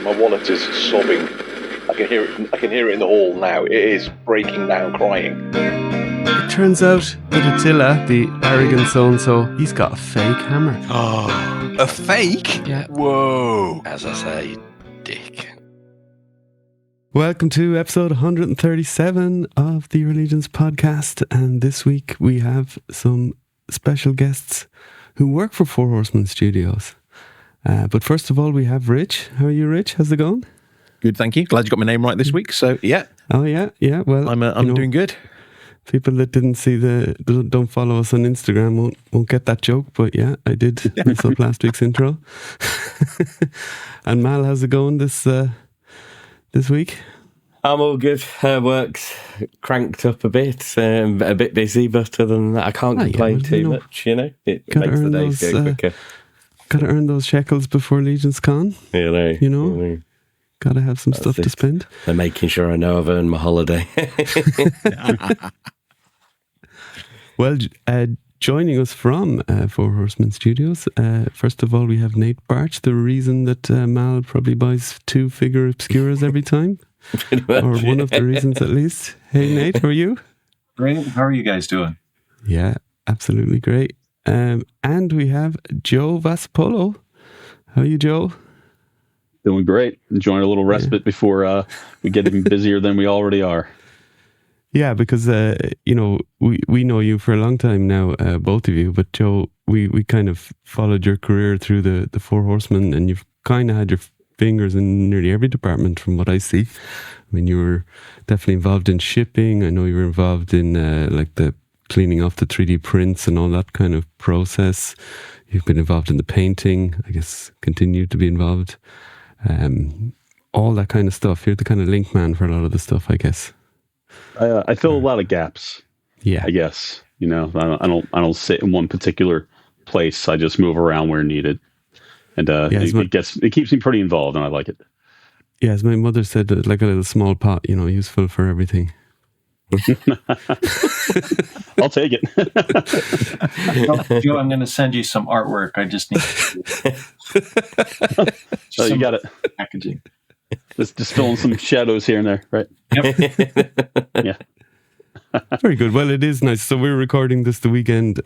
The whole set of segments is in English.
My wallet is sobbing. I can hear it. I can hear it in the hall now. It is breaking down, crying. It turns out that Attila, the arrogant so-and-so, he's got a fake hammer. Oh, a fake? Yeah. Whoa. As I say, dick. Welcome to episode 137 of the Your Legions podcast. And this week we have some special guests who work for Four Horsemen Studios. But first of all, we have Rich. How are you, Rich? How's it going? Good, thank you. Glad you got my name right this week. So, yeah. Oh, yeah. Well, I'm doing good. People that didn't see don't follow us on Instagram won't get that joke, but yeah, I did mess up last week's intro. And Mal, how's it going this week? I'm all good. Work's cranked up a bit. A bit busy, but other than that, I can't complain too much. You know, it makes the days go quicker. Got to earn those shekels before Legions Con. You know. Got to have some stuff to spend. They're making sure I know I've earned my holiday. Well, joining us from Four Horsemen Studios, first of all, we have Nate Baertsch, the reason that Mal probably buys 2 figure obscuras every time. Or one of the reasons, at least. Hey, Nate, how are you? Great. How are you guys doing? Yeah, absolutely great. And we have Joe Vasapollo. How are you, Joe? Doing great. Enjoying a little respite before we get even busier than we already are. Yeah, because, we know you for a long time now, both of you. But Joe, we kind of followed your career through the Four Horsemen, and you've kind of had your fingers in nearly every department from what I see. I mean, you were definitely involved in shipping. I know you were involved in like the cleaning off the 3D prints and all that kind of process. You've been involved in the painting, I guess, continue to be involved. All that kind of stuff. You're the kind of link man for a lot of the stuff, I guess. I fill a lot of gaps. Yeah, I guess I don't sit in one particular place. I just move around where needed, and it keeps me pretty involved, and I like it. Yeah, as my mother said, like a little small pot, useful for everything. I'll take it. Joe, I'm going to send you some artwork. I just need you got it. Packaging. Just filling some shadows here and there, right? Yep. Yeah. Very good. Well, it is nice. So we're recording this the weekend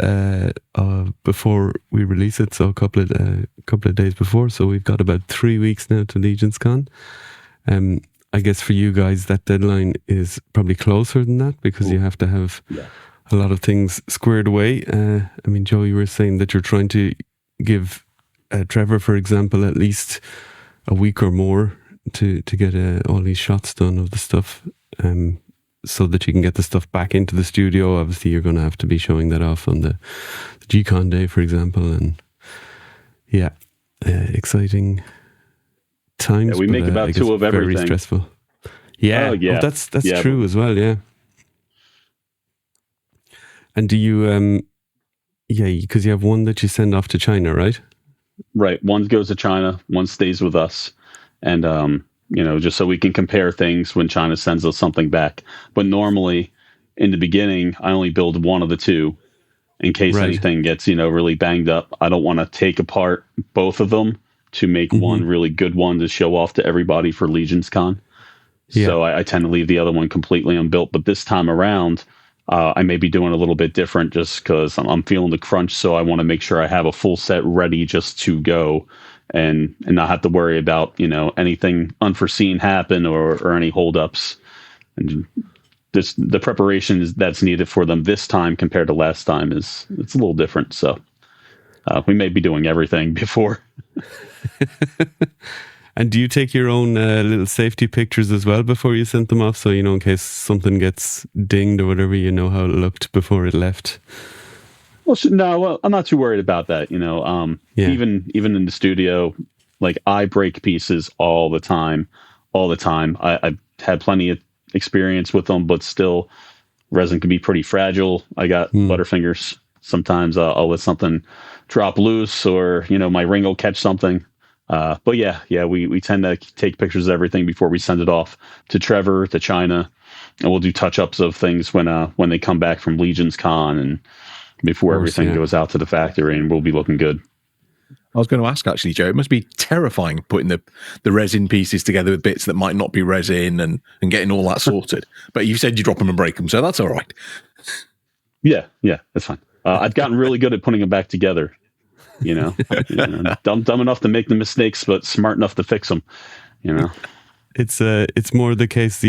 before we release it, so a couple of days before. So we've got about 3 weeks now to Legions Con. I guess for you guys, that deadline is probably closer than that because you have to have a lot of things squared away. I mean, Joe, you were saying that you're trying to give Trevor, for example, at least a week or more to get all these shots done of the stuff so that you can get the stuff back into the studio. Obviously, you're going to have to be showing that off on the G-Con day, for example. And exciting times. Yeah, we make about 2 of everything. Very stressful. Yeah, that's true as well. Yeah. And do you? Because you have one that you send off to China, right? Right. One goes to China. One stays with us, and just so we can compare things when China sends us something back. But normally, in the beginning, I only build one of the 2 in case anything gets really banged up. I don't want to take apart both of them to make one really good one to show off to everybody for Legions Con. Yeah. So I tend to leave the other one completely unbuilt. But this time around, I may be doing a little bit different just because I'm feeling the crunch. So I want to make sure I have a full set ready just to go and not have to worry about, anything unforeseen happen or any holdups. And the preparation that's needed for them this time compared to last time it's a little different. So we may be doing everything before. And do you take your own little safety pictures as well before you send them off? So, in case something gets dinged or whatever, you know how it looked before it left? Well, I'm not too worried about that. Even in the studio, like I break pieces all the time. I've had plenty of experience with them, but still resin can be pretty fragile. I got butterfingers. Sometimes I'll let something drop loose or, my ring will catch something. But we tend to take pictures of everything before we send it off to Trevor, to China, and we'll do touch-ups of things when they come back from Legions Con and before everything goes out to the factory, and we'll be looking good. I was going to ask actually, Joe. It must be terrifying putting the resin pieces together with bits that might not be resin and getting all that sorted. But you said you drop them and break them, so that's all right. Yeah, that's fine. I've gotten really good at putting them back together. Dumb enough to make the mistakes, but smart enough to fix them. It's more the case,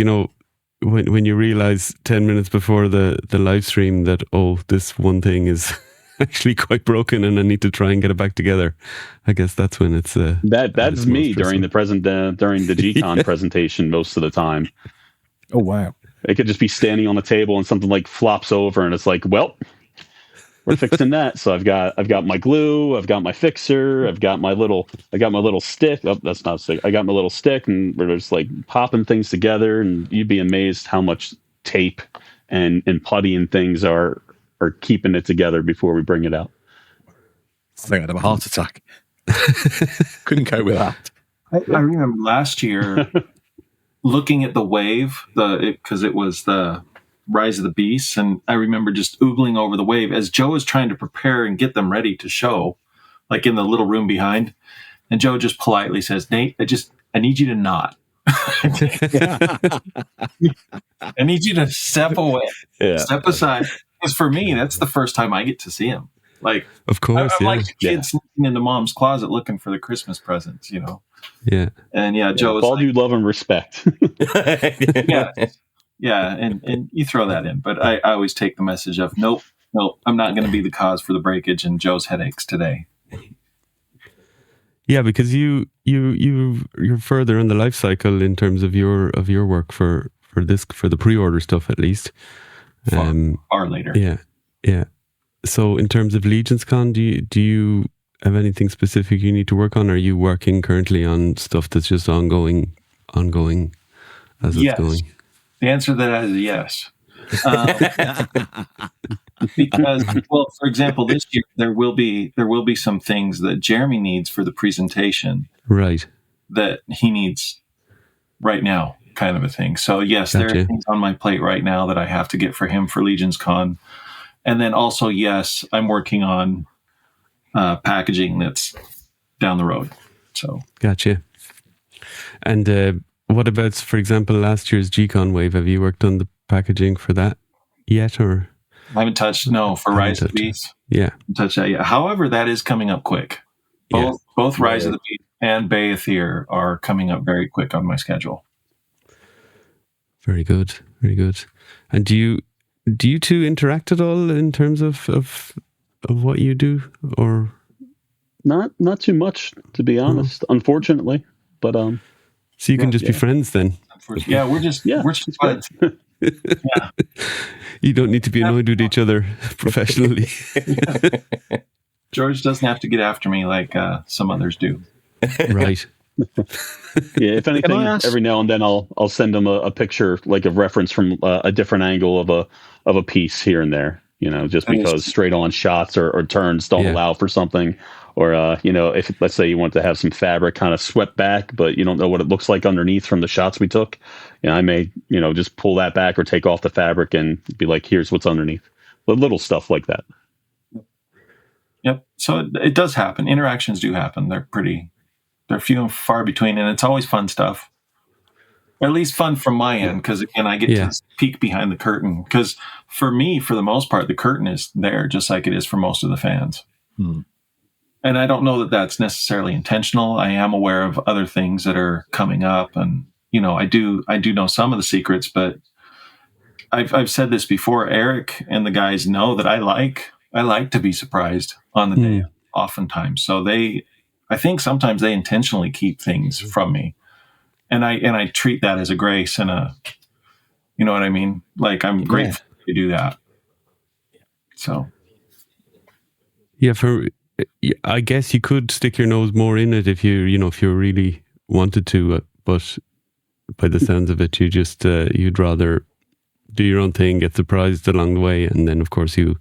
when you realize 10 minutes before the live stream that, this one thing is actually quite broken and I need to try and get it back together. I guess that's when it's that's me during the G-Con presentation most of the time. Oh wow. It could just be standing on the table and something like flops over and it's like, well, we're fixing that. So I've got my glue, I've got my fixer, I got my little stick. Oh, that's not a stick. I got my little stick, and we're just like popping things together, and you'd be amazed how much tape and putty and things are keeping it together before we bring it out. I think I'd have a heart attack. Couldn't cope with that. I remember last year looking at the wave, because it was the Rise of the Beasts, and I remember just oogling over the wave as Joe was trying to prepare and get them ready to show, like in the little room behind. And Joe just politely says, "Nate, I need you to not. I need you to step away, step aside." Because for me, that's the first time I get to see him. Like, of course, I'm like the kid sneaking into mom's closet looking for the Christmas presents, Yeah. And Joe was all you love and respect. Yeah, and you throw that in, but I always take the message of nope, I'm not going to be the cause for the breakage and Joe's headaches today. Yeah, because you're further in the life cycle in terms of your work for the pre-order stuff at least. Far later. Yeah. So in terms of Legions Con, do you have anything specific you need to work on? Or are you working currently on stuff that's just ongoing as it's going? The answer to that is yes. Because, well, for example, this year there will be some things that Jeremy needs for the presentation, right? That he needs right now, kind of a thing. So yes, Gotcha. There are things on my plate right now that I have to get for him for Legions Con, and then also yes, I'm working on packaging that's down the road. So gotcha. And what about, for example, last year's G-Con wave? Have you worked on the packaging for that yet, or? I haven't touched, for Rise of the Beast. Yeah. Haven't touched that yet. However, that is coming up quick. Both Rise of the Beast and Baertsch are coming up very quick on my schedule. Very good. Very good. And do you two interact at all in terms of what you do, or? Not too much, to be honest, unfortunately. But so you can just be friends then. Yeah, we're just buds. Yeah. You don't need to be annoyed with each other professionally. George doesn't have to get after me like some others do. Right. Yeah, if anything, every now and then I'll send them a picture, like a reference from a different angle of a piece here and there. Just because straight on shots or turns don't allow for something. Or, if let's say you want to have some fabric kind of swept back, but you don't know what it looks like underneath from the shots we took, I may, just pull that back or take off the fabric and be like, here's what's underneath. Little stuff like that. Yep. So it does happen. Interactions do happen. They're few and far between, and it's always fun stuff. Or at least fun from my end, because again, I get to peek behind the curtain. Because for me, for the most part, the curtain is there just like it is for most of the fans. And I don't know that that's necessarily intentional. I am aware of other things that are coming up, and I do know some of the secrets. But I've said this before. Eric and the guys know that I like to be surprised on the day, oftentimes. So I think sometimes they intentionally keep things from me, and I treat that as a grace and you know what I mean. Like I'm grateful to do that. So I guess you could stick your nose more in it if you really wanted to, but by the sounds of it, you just you'd rather do your own thing, get surprised along the way, and then of course you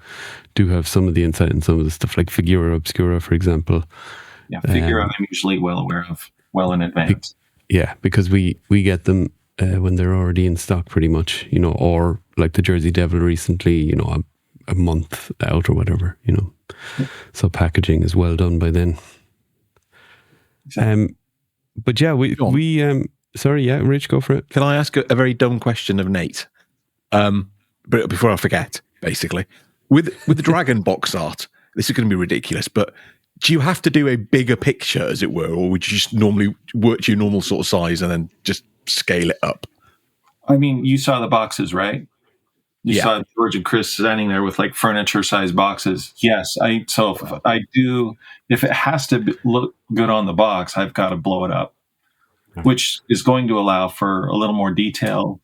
do have some of the insight and some of the stuff like Figura Obscura, for example. Yeah, Figura I'm usually well aware of, well in advance. Because we get them when they're already in stock, pretty much, or like the Jersey Devil recently, a month out or whatever, So packaging is well done by then. But yeah, we sorry, yeah, Rich, go for it. Can I ask a very dumb question of Nate? But before I forget, basically, with the dragon box art, this is going to be ridiculous, but do you have to do a bigger picture, as it were, or would you just normally work to your normal sort of size and then just scale it up? I mean, you saw the boxes, right? You saw George and Chris standing there with like furniture-sized boxes. Yes, if it has to look good on the box, I've got to blow it up, which is going to allow for a little more detail.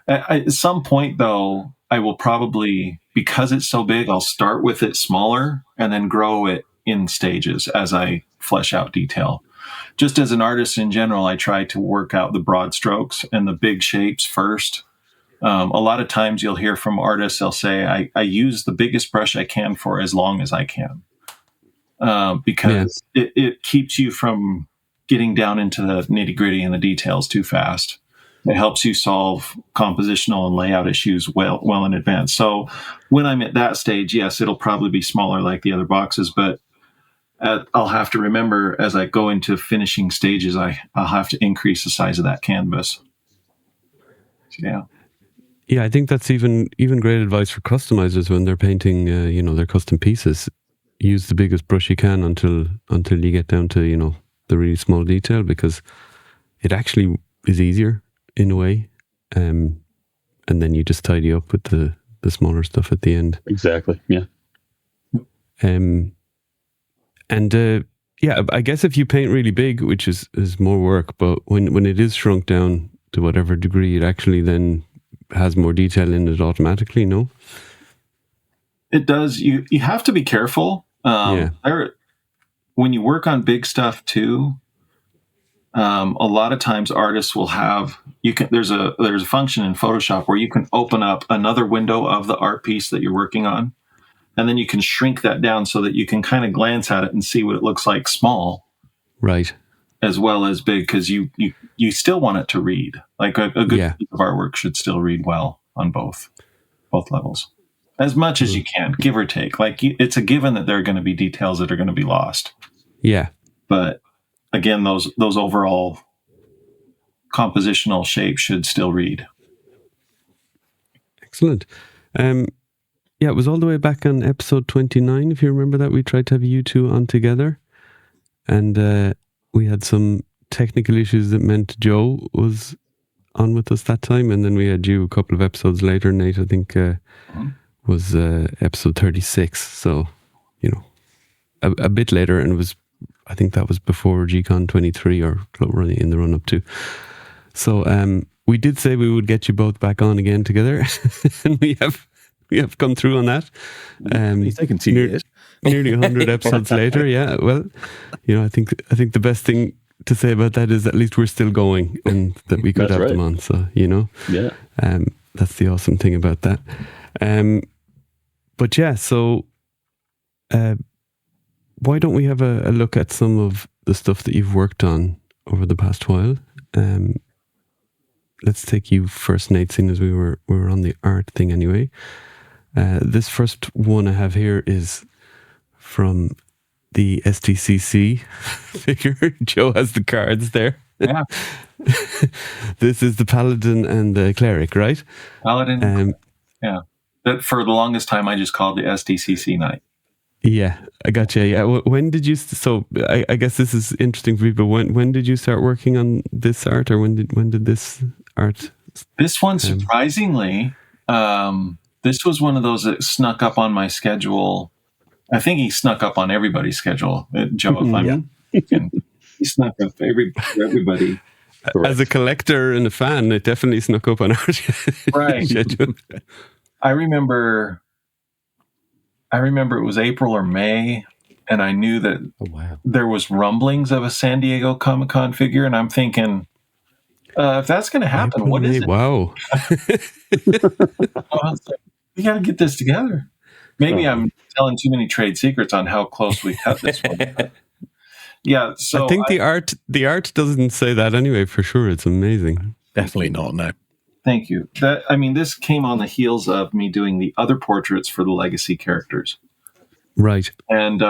At some point, though, I will probably, because it's so big, I'll start with it smaller and then grow it in stages as I flesh out detail. Just as an artist in general, I try to work out the broad strokes and the big shapes first. A lot of times you'll hear from artists, they'll say, I use the biggest brush I can for as long as I can. Because it keeps you from getting down into the nitty gritty and the details too fast. It helps you solve compositional and layout issues well in advance. So when I'm at that stage, yes, it'll probably be smaller like the other boxes, but I'll have to remember as I go into finishing stages, I'll have to increase the size of that canvas. Yeah. Yeah, I think that's even great advice for customizers when they're painting, their custom pieces. Use the biggest brush you can until you get down to, the really small detail, because it actually is easier in a way. And then you just tidy up with the smaller stuff at the end. Exactly. Yeah. I guess if you paint really big, which is more work, but when it is shrunk down to whatever degree, it actually then has more detail in it automatically, no? It does. You have to be careful. When you work on big stuff too, a lot of times artists will have, there's a function in Photoshop where you can open up another window of the art piece that you're working on, and then you can shrink that down so that you can kind of glance at it and see what it looks like small. Right. As well as big, because you still want it to read. Like a good piece of artwork should still read well on both levels, as much as you can, give or take. Like it's a given that there are going to be details that are going to be lost. Yeah, but again, those overall compositional shapes should still read. Excellent. It was all the way back on episode 29, if you remember that. We tried to have you two on together, and we had some technical issues that meant Joe was on with us that time, and then we had you a couple of episodes later. Nate, I think, was episode 36, so, a bit later, and I think that was before GCon 23 or running in the run-up to. So we did say we would get you both back on again together, and we have come through on that. It's taken 2 years. Nearly 100 episodes later, yeah. Well, I think the best thing to say about that is at least we're still going, and that we could have them on. So that's the awesome thing about that. But yeah, so why don't we have a look at some of the stuff that you've worked on over the past while? Let's take you first, Nate, seeing as we were on the art thing anyway. This first one I have here is from the STCC figure. Joe has the cards there. Yeah. This is the Paladin and the Cleric, right? Paladin. Yeah. That for the longest time I just called the STCC night. Yeah, I gotcha. Yeah. When did you? So I guess this is interesting for people. When did you start working on this art, or when did this art? This one, surprisingly, this was one of those that snuck up on my schedule. I think he snuck up on everybody's schedule. Joe, if I'm he snuck up everybody. As a collector and a fan, it definitely snuck up on our schedule. I remember it was April or May, and I knew that there was rumblings of a San Diego Comic-Con figure, and I'm thinking, if that's going to happen, what is it? Wow. We got to get this together. Maybe I'm telling too many trade secrets on how close we cut this one. Yeah, so I think the art doesn't say that anyway, for sure. It's amazing. Definitely not, no. Thank you. This came on the heels of me doing the other portraits for the legacy characters. Right. And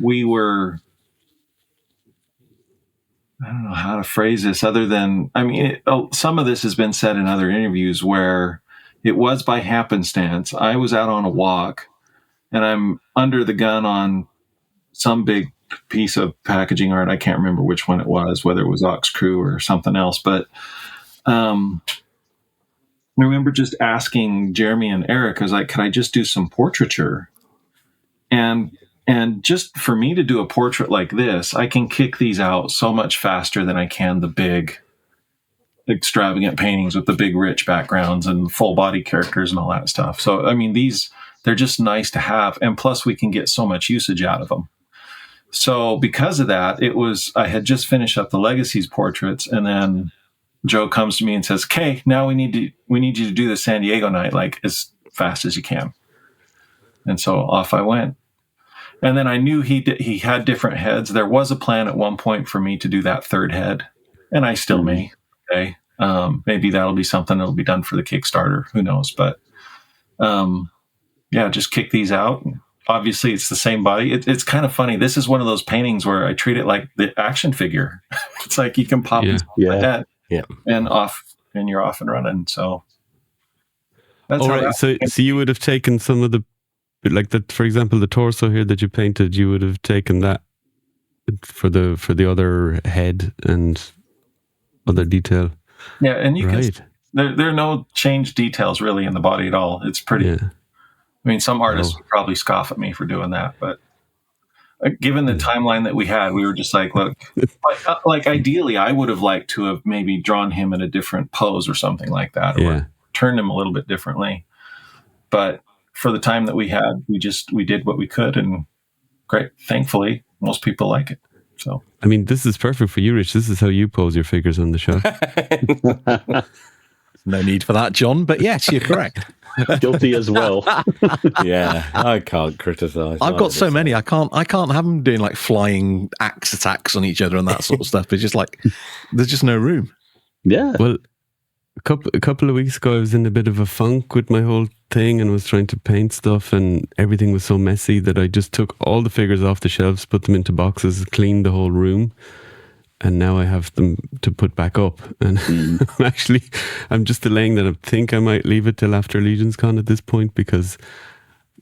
we were I don't know how to phrase this other than, I mean, some of this has been said in other interviews where it was by happenstance. I was out on a walk and I'm under the gun on some big piece of packaging art. I can't remember which one it was, whether it was Ox Crew or something else. But I remember just asking Jeremy and Eric, I was like, could I just do some portraiture? And just for me to do a portrait like this, I can kick these out so much faster than I can the big, extravagant paintings with the big, rich backgrounds and full body characters and all that stuff. So, I mean, they're just nice to have. And plus, we can get so much usage out of them. So because of that, I had just finished up the Legacies portraits, and then Joe comes to me and says, "Okay, now we need you to do the San Diego night like as fast as you can." And so off I went. And then I knew he had different heads. There was a plan at one point for me to do that third head, and I still may. Okay, maybe that'll be something that'll be done for the Kickstarter. Who knows? But yeah, just kick these out. Obviously, it's the same body. It's kind of funny. This is one of those paintings where I treat it like the action figure. It's like you can pop this on the head, and you're off and running. So that's right. So you would have taken some of the, like for example, the torso here that you painted. You would have taken that for the other head and other detail. Yeah, and you can. There are no changed details really in the body at all. It's pretty. Yeah. I mean, some artists would probably scoff at me for doing that, but given the timeline that we had, we were just like, look, like ideally, I would have liked to have maybe drawn him in a different pose or something like that, or turned him a little bit differently. But for the time that we had, we did what we could, and great. Thankfully, most people like it. So, I mean, this is perfect for you, Rich. This is how you pose your figures on the show. No need for that, John. But yes, you're correct. Guilty as well. Yeah, I can't criticize. I've got so many. I can't have them doing like flying axe attacks on each other and that sort of stuff. It's just like there's just no room. Yeah. Well, a couple of weeks ago, I was in a bit of a funk with my whole thing and was trying to paint stuff, and everything was so messy that I just took all the figures off the shelves, put them into boxes, cleaned the whole room. And now I have them to put back up. And I'm just delaying that. I think I might leave it till after Legions Con at this point, because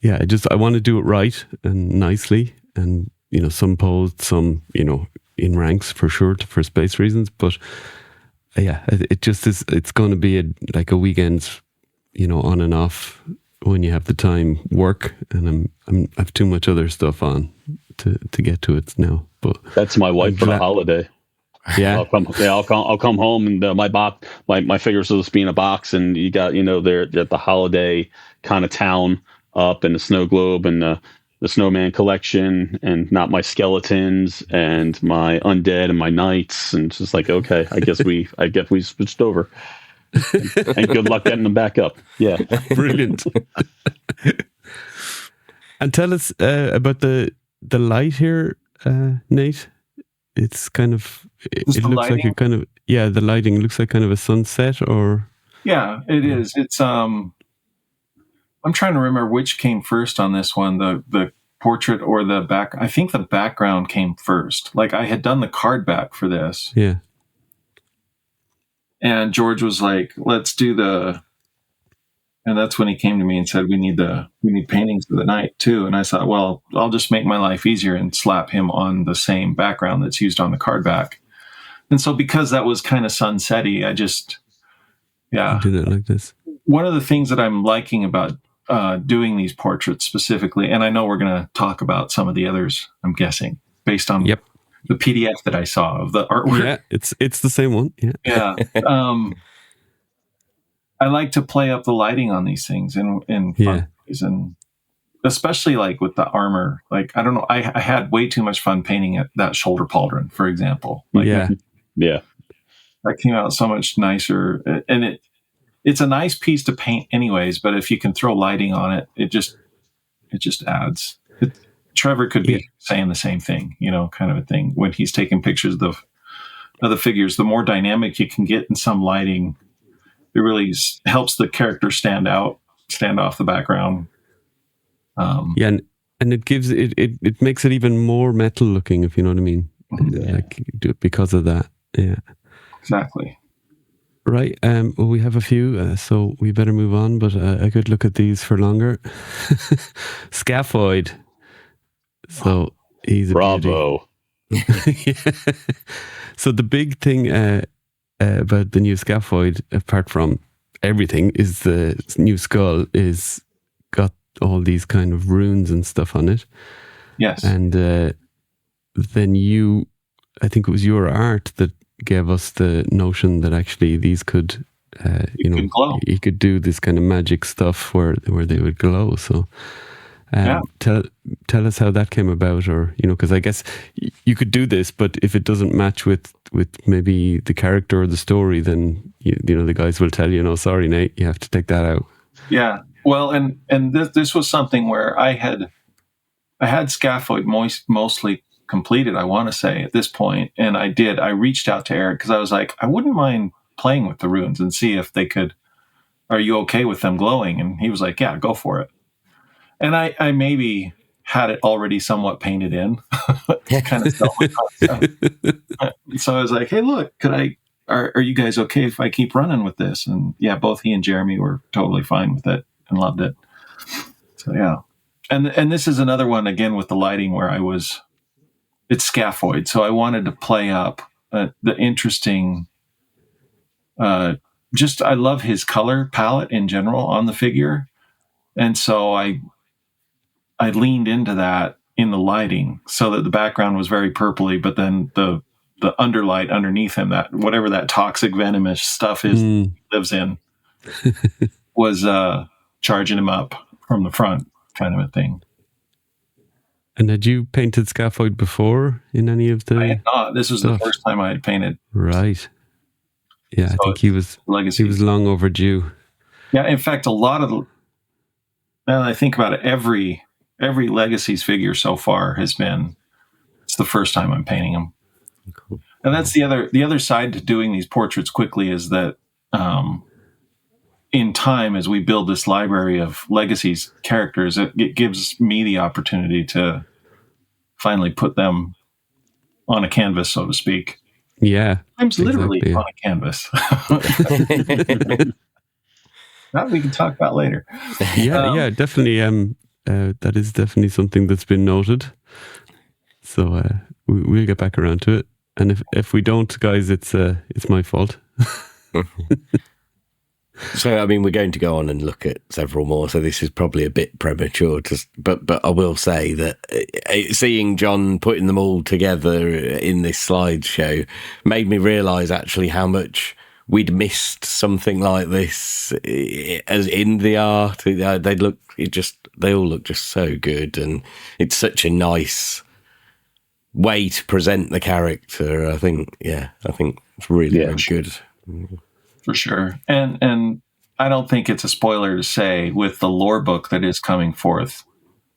I want to do it right and nicely. And, some posed, some, in ranks for sure for space reasons. But it just is, it's going to be like a weekend, on and off when you have the time work. And I have too much other stuff on to get to it now. But that's my wife for the holiday. Yeah, I'll come home and my figures will just be in a box, and you got they're at the holiday kind of town up in the snow globe and the snowman collection, and not my skeletons and my undead and my knights, and it's just like, okay, I guess we switched over, and good luck getting them back up. Yeah, brilliant. And tell us about the light here, Nate. It's kind of, it looks lighting? Like a kind of, the lighting looks like kind of a sunset, or? Yeah, it is. It's, I'm trying to remember which came first on this one, the portrait or the back. I think the background came first. Like I had done the card back for this. Yeah. And George was like, let's do and that's when he came to me and said, we need paintings for the night too. And I thought, well, I'll just make my life easier and slap him on the same background that's used on the card back. And so because that was kind of sunsetty, I just, I did it like this. One of the things that I'm liking about doing these portraits specifically, and I know we're going to talk about some of the others, I'm guessing, based on the PDF that I saw of the artwork. Yeah, it's the same one. Yeah. Yeah. I like to play up the lighting on these things in fun ways, and especially like with the armor. Like, I don't know, I had way too much fun painting that shoulder pauldron, for example. Like, that came out so much nicer, and it's a nice piece to paint anyways. But if you can throw lighting on it, it just adds. Trevor could be saying the same thing, kind of a thing when he's taking pictures of the figures. The more dynamic you can get in some lighting, it really helps the character stand off the background. And it gives it makes it even more metal looking, if you know what I mean. like do it because of that. Yeah, exactly. Right. Well, we have a few, so we better move on. But I could look at these for longer. Scaphoid. So he's a Bravo. beauty. Yeah. So the big thing about the new Scaphoid, apart from everything, is the new skull is got all these kind of runes and stuff on it. Yes. And then I think it was your art that gave us the notion that actually these could, glow. you could do this kind of magic stuff where they would glow. So tell us how that came about, or, because I guess you could do this, but if it doesn't match with maybe the character or the story, then, the guys will tell you, no, sorry, Nate, you have to take that out. Yeah. Well, and this was something where I had Scaphoid mostly completed, I want to say, at this point. And I reached out to Eric because I was like, I wouldn't mind playing with the runes and see if they could, are you okay with them glowing? And he was like, yeah, go for it. And I maybe had it already somewhat painted in, kind of stuff. So I was like, hey, look, are you guys okay if I keep running with this? And yeah, both he and Jeremy were totally fine with it and loved it. So yeah. And this is another one, again, with the lighting where it's Scaphoid. So I wanted to play up the interesting, I love his color palette in general on the figure. And so I leaned into that in the lighting so that the background was very purpley, but then the underlight underneath him, that whatever that toxic venomous stuff is he lives in, was charging him up from the front, kind of a thing. And had you painted Scaphoid before in any of the... I had not. This was the first time I had painted. Right. Yeah, so I think he was long overdue. Yeah, in fact, a lot of... Now that I think about it, every Legacies figure so far has been... It's the first time I'm painting them. Cool. And that's the other side to doing these portraits quickly is that in time, as we build this library of Legacies characters, it gives me the opportunity to finally put them on a canvas, so to speak. Yeah. I'm literally on a canvas. That we can talk about later. Yeah, definitely. That is definitely something that's been noted. So we'll get back around to it. And if we don't, guys, it's my fault. So, I mean, we're going to go on and look at several more, so this is probably a bit premature. But I will say that seeing John putting them all together in this slideshow made me realise actually how much we'd missed something like this as in the art. They all look just so good, and it's such a nice way to present the character. I think it's really good. For sure. And I don't think it's a spoiler to say with the lore book that is coming forth,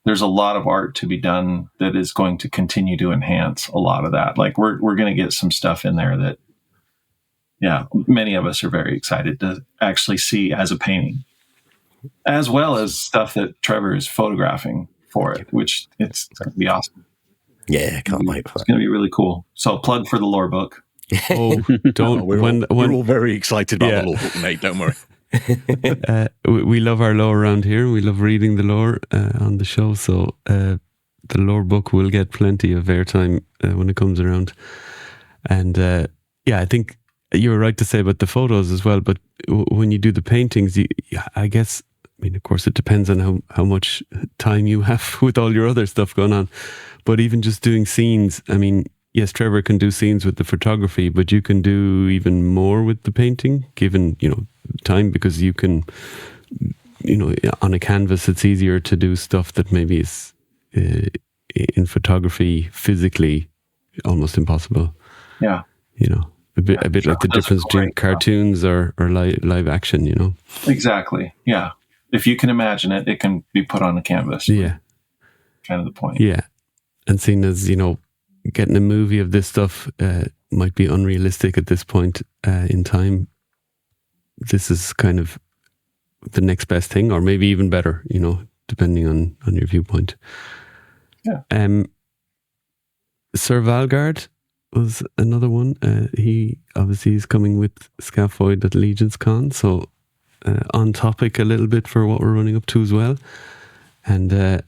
there's a lot of art to be done that is going to continue to enhance a lot of that. Like we're going to get some stuff in there that, many of us are very excited to actually see as a painting, as well as stuff that Trevor is photographing for it, which it's going to be awesome. Yeah, can't wait for it. It's going to be really cool. So plug for the lore book. Oh, don't! We're all very excited about the lore book, mate. Don't worry. We love our lore around here. We love reading the lore on the show. So the lore book will get plenty of airtime when it comes around. And I think you were right to say about the photos as well. But when you do the paintings, I guess, I mean, of course, it depends on how much time you have with all your other stuff going on. But even just doing scenes, I mean, yes, Trevor can do scenes with the photography, but you can do even more with the painting, given, time, because you can, on a canvas, it's easier to do stuff that maybe is in photography physically almost impossible. Yeah. A bit like the difference between cartoons or live action, Exactly. Yeah. If you can imagine it, it can be put on a canvas. Yeah. Kind of the point. Yeah. And seen as, getting a movie of this stuff might be unrealistic at this point in time. This is kind of the next best thing, or maybe even better, depending on your viewpoint. Yeah. Sir Valgard, was another one. He obviously is coming with Scaphoid at Legions Con, so on topic a little bit for what we're running up to as well. And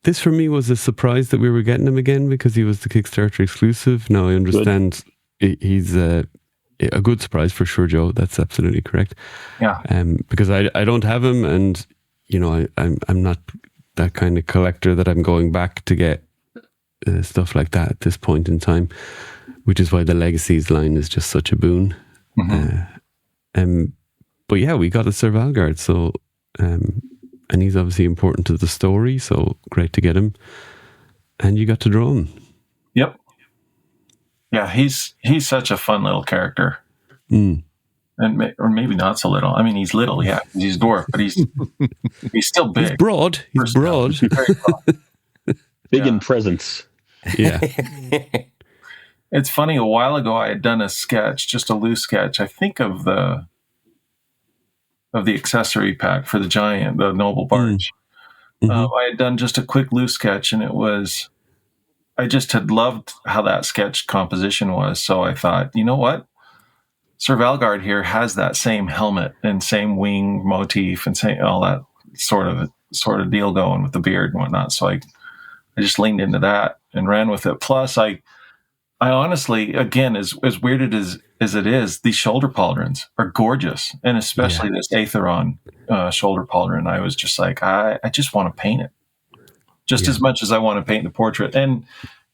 this for me was a surprise that we were getting him again because he was the Kickstarter exclusive. Now I understand he's a good surprise for sure, Joe. That's absolutely correct. Yeah. Because I don't have him, and I'm not that kind of collector that I'm going back to get stuff like that at this point in time, which is why the Legacies line is just such a boon. Mm-hmm. But yeah, we got a Sir Valgard, so and he's obviously important to the story, so great to get him. And you got to draw him. Yep. Yeah, he's such a fun little character. Or maybe not so little. I mean, he's little, yeah. He's dwarf, but he's still big. He's broad. He's broad. Very broad. Big in presence. Yeah. It's funny, a while ago I had done a sketch, just a loose sketch, I think of the accessory pack for the giant, the noble Baertsch. I had done just a quick loose sketch, and I just had loved how that sketch composition was. So I thought, you know what? Sir Valgard here has that same helmet and same wing motif and all that sort of deal going with the beard and whatnot. So I just leaned into that and ran with it. Plus, I honestly, again, as weird as it is, these shoulder pauldrons are gorgeous, and especially this Aetheron shoulder pauldron. I was just like, I just want to paint it, just as much as I want to paint the portrait. And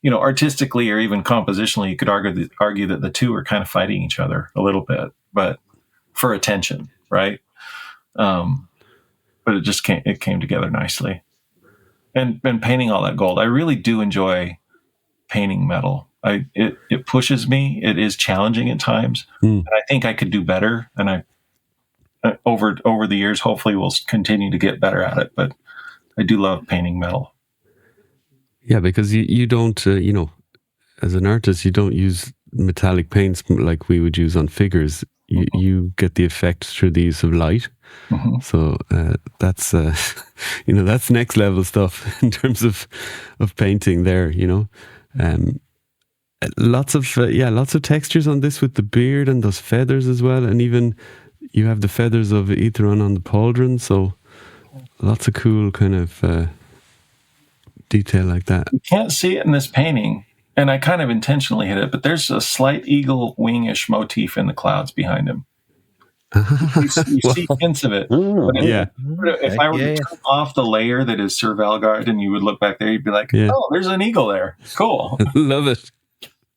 artistically or even compositionally, you could argue that the two are kind of fighting each other a little bit, but for attention, right? But it came together nicely. And painting all that gold, I really do enjoy painting metal. It pushes me. It is challenging at times, and I think I could do better. And I over the years, hopefully, will continue to get better at it. But I do love painting metal. Yeah, because you don't, as an artist, you don't use metallic paints like we would use on figures. You get the effect through the use of light. Mm-hmm. So that's that's next level stuff in terms of painting there. Lots of textures on this with the beard and those feathers as well, and even you have the feathers of Aetheron on the pauldron. So lots of cool kind of detail like that. You can't see it in this painting, and I kind of intentionally hit it, but there's a slight eagle wingish motif in the clouds behind him. You see hints of it. If I were to turn off the layer that is Sir Valgard, and you would look back there, you'd be like, oh, there's an eagle there. Cool. Love it.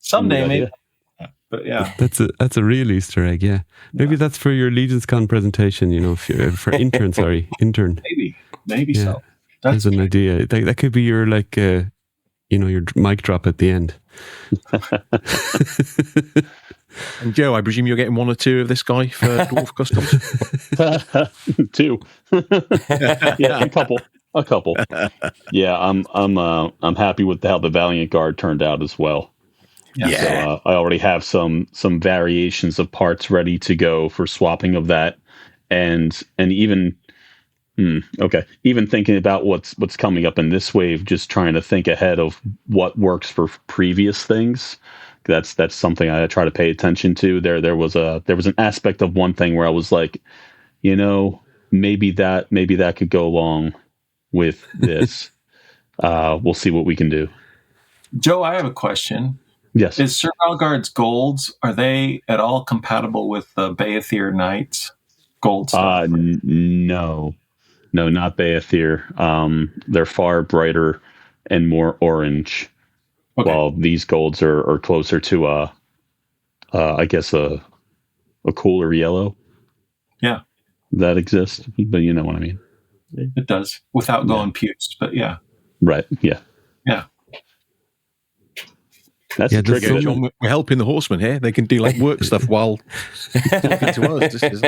Someday, maybe. But yeah. That's a real Easter egg, yeah. Maybe that's for your Legions Con presentation, for intern, intern. Maybe so. That's an idea. That could be your your mic drop at the end. And Joe, I presume you're getting one or two of this guy for Dwarf Customs. 2. Yeah, a couple. Yeah, I'm happy with how the Valiant Guard turned out as well. Yeah. So I already have some variations of parts ready to go for swapping of that, and even. Even thinking about what's coming up in this wave, just trying to think ahead of what works for previous things. That's something I try to pay attention to. There was an aspect of one thing where I was like, maybe that could go along with this. We'll see what we can do. Joe, I have a question. Yes. Is Sir Valgard's golds, are they at all compatible with the Baethir Knights gold stuff? No, not Baethir. They're far brighter and more orange, while these golds are closer to I guess a cooler yellow. Yeah, that exists, but you know what I mean. It does, without going puced, but yeah. Right. Yeah. Yeah. That's the trigger. We're helping the horsemen here. They can do like work stuff while talking to us. Just,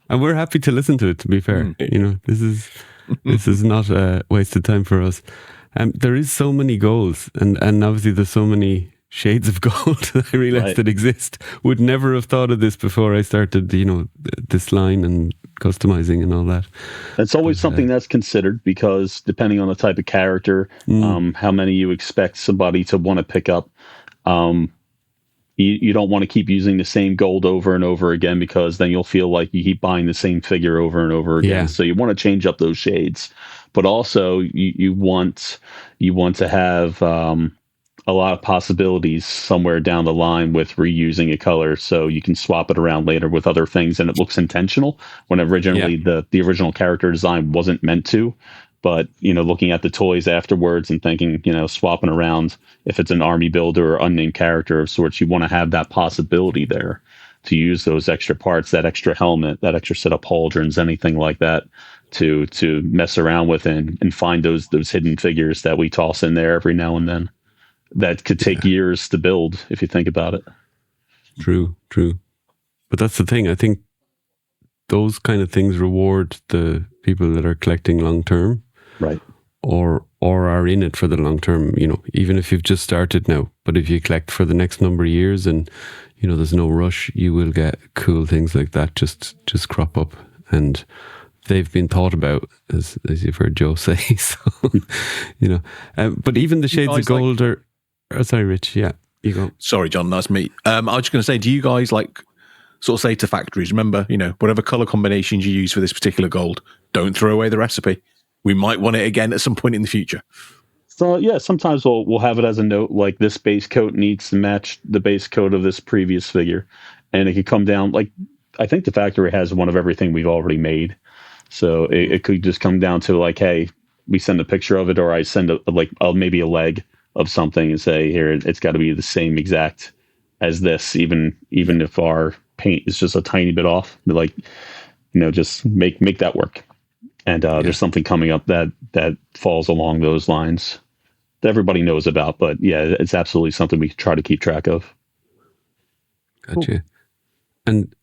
And we're happy to listen to it. To be fair, this is not a wasted time for us. There is so many goals, and obviously there's so many shades of gold that I realized that exist. Would never have thought of this before I started, this line and customizing and all that. It's always something that's considered, because depending on the type of character, how many you expect somebody to want to pick up, You don't want to keep using the same gold over and over again, because then you'll feel like you keep buying the same figure over and over again. Yeah. So you want to change up those shades, but also you want to have a lot of possibilities somewhere down the line with reusing a color, so you can swap it around later with other things, and it looks intentional when originally the original character design wasn't meant to. But, looking at the toys afterwards and thinking, swapping around, if it's an army builder or unnamed character of sorts, you want to have that possibility there to use those extra parts, that extra helmet, that extra set of pauldrons, anything like that, to mess around with and find those hidden figures that we toss in there every now and then. That could take years to build if you think about it. True. But that's the thing. I think those kind of things reward the people that are collecting long term. Right. Or are in it for the long term, even if you've just started now. But if you collect for the next number of years and, there's no rush, you will get cool things like that just crop up. And they've been thought about, as you've heard Joe say. So, but even the shades of gold are... sorry, Rich. Yeah, you go. Sorry, John. That's me. I was just going to say, do you guys sort of say to factories, remember, whatever color combinations you use for this particular gold, don't throw away the recipe. We might want it again at some point in the future. So yeah, sometimes we'll have it as a note, like this base coat needs to match the base coat of this previous figure, and it could come down. Like, I think the factory has one of everything we've already made, so it could just come down to like, hey, we send a picture of it, or I send maybe a leg of something and say, here, it's got to be the same exact as this, even if our paint is just a tiny bit off. Like, just make that work. And there's something coming up that falls along those lines that everybody knows about. But yeah, it's absolutely something we try to keep track of. Gotcha. Cool. And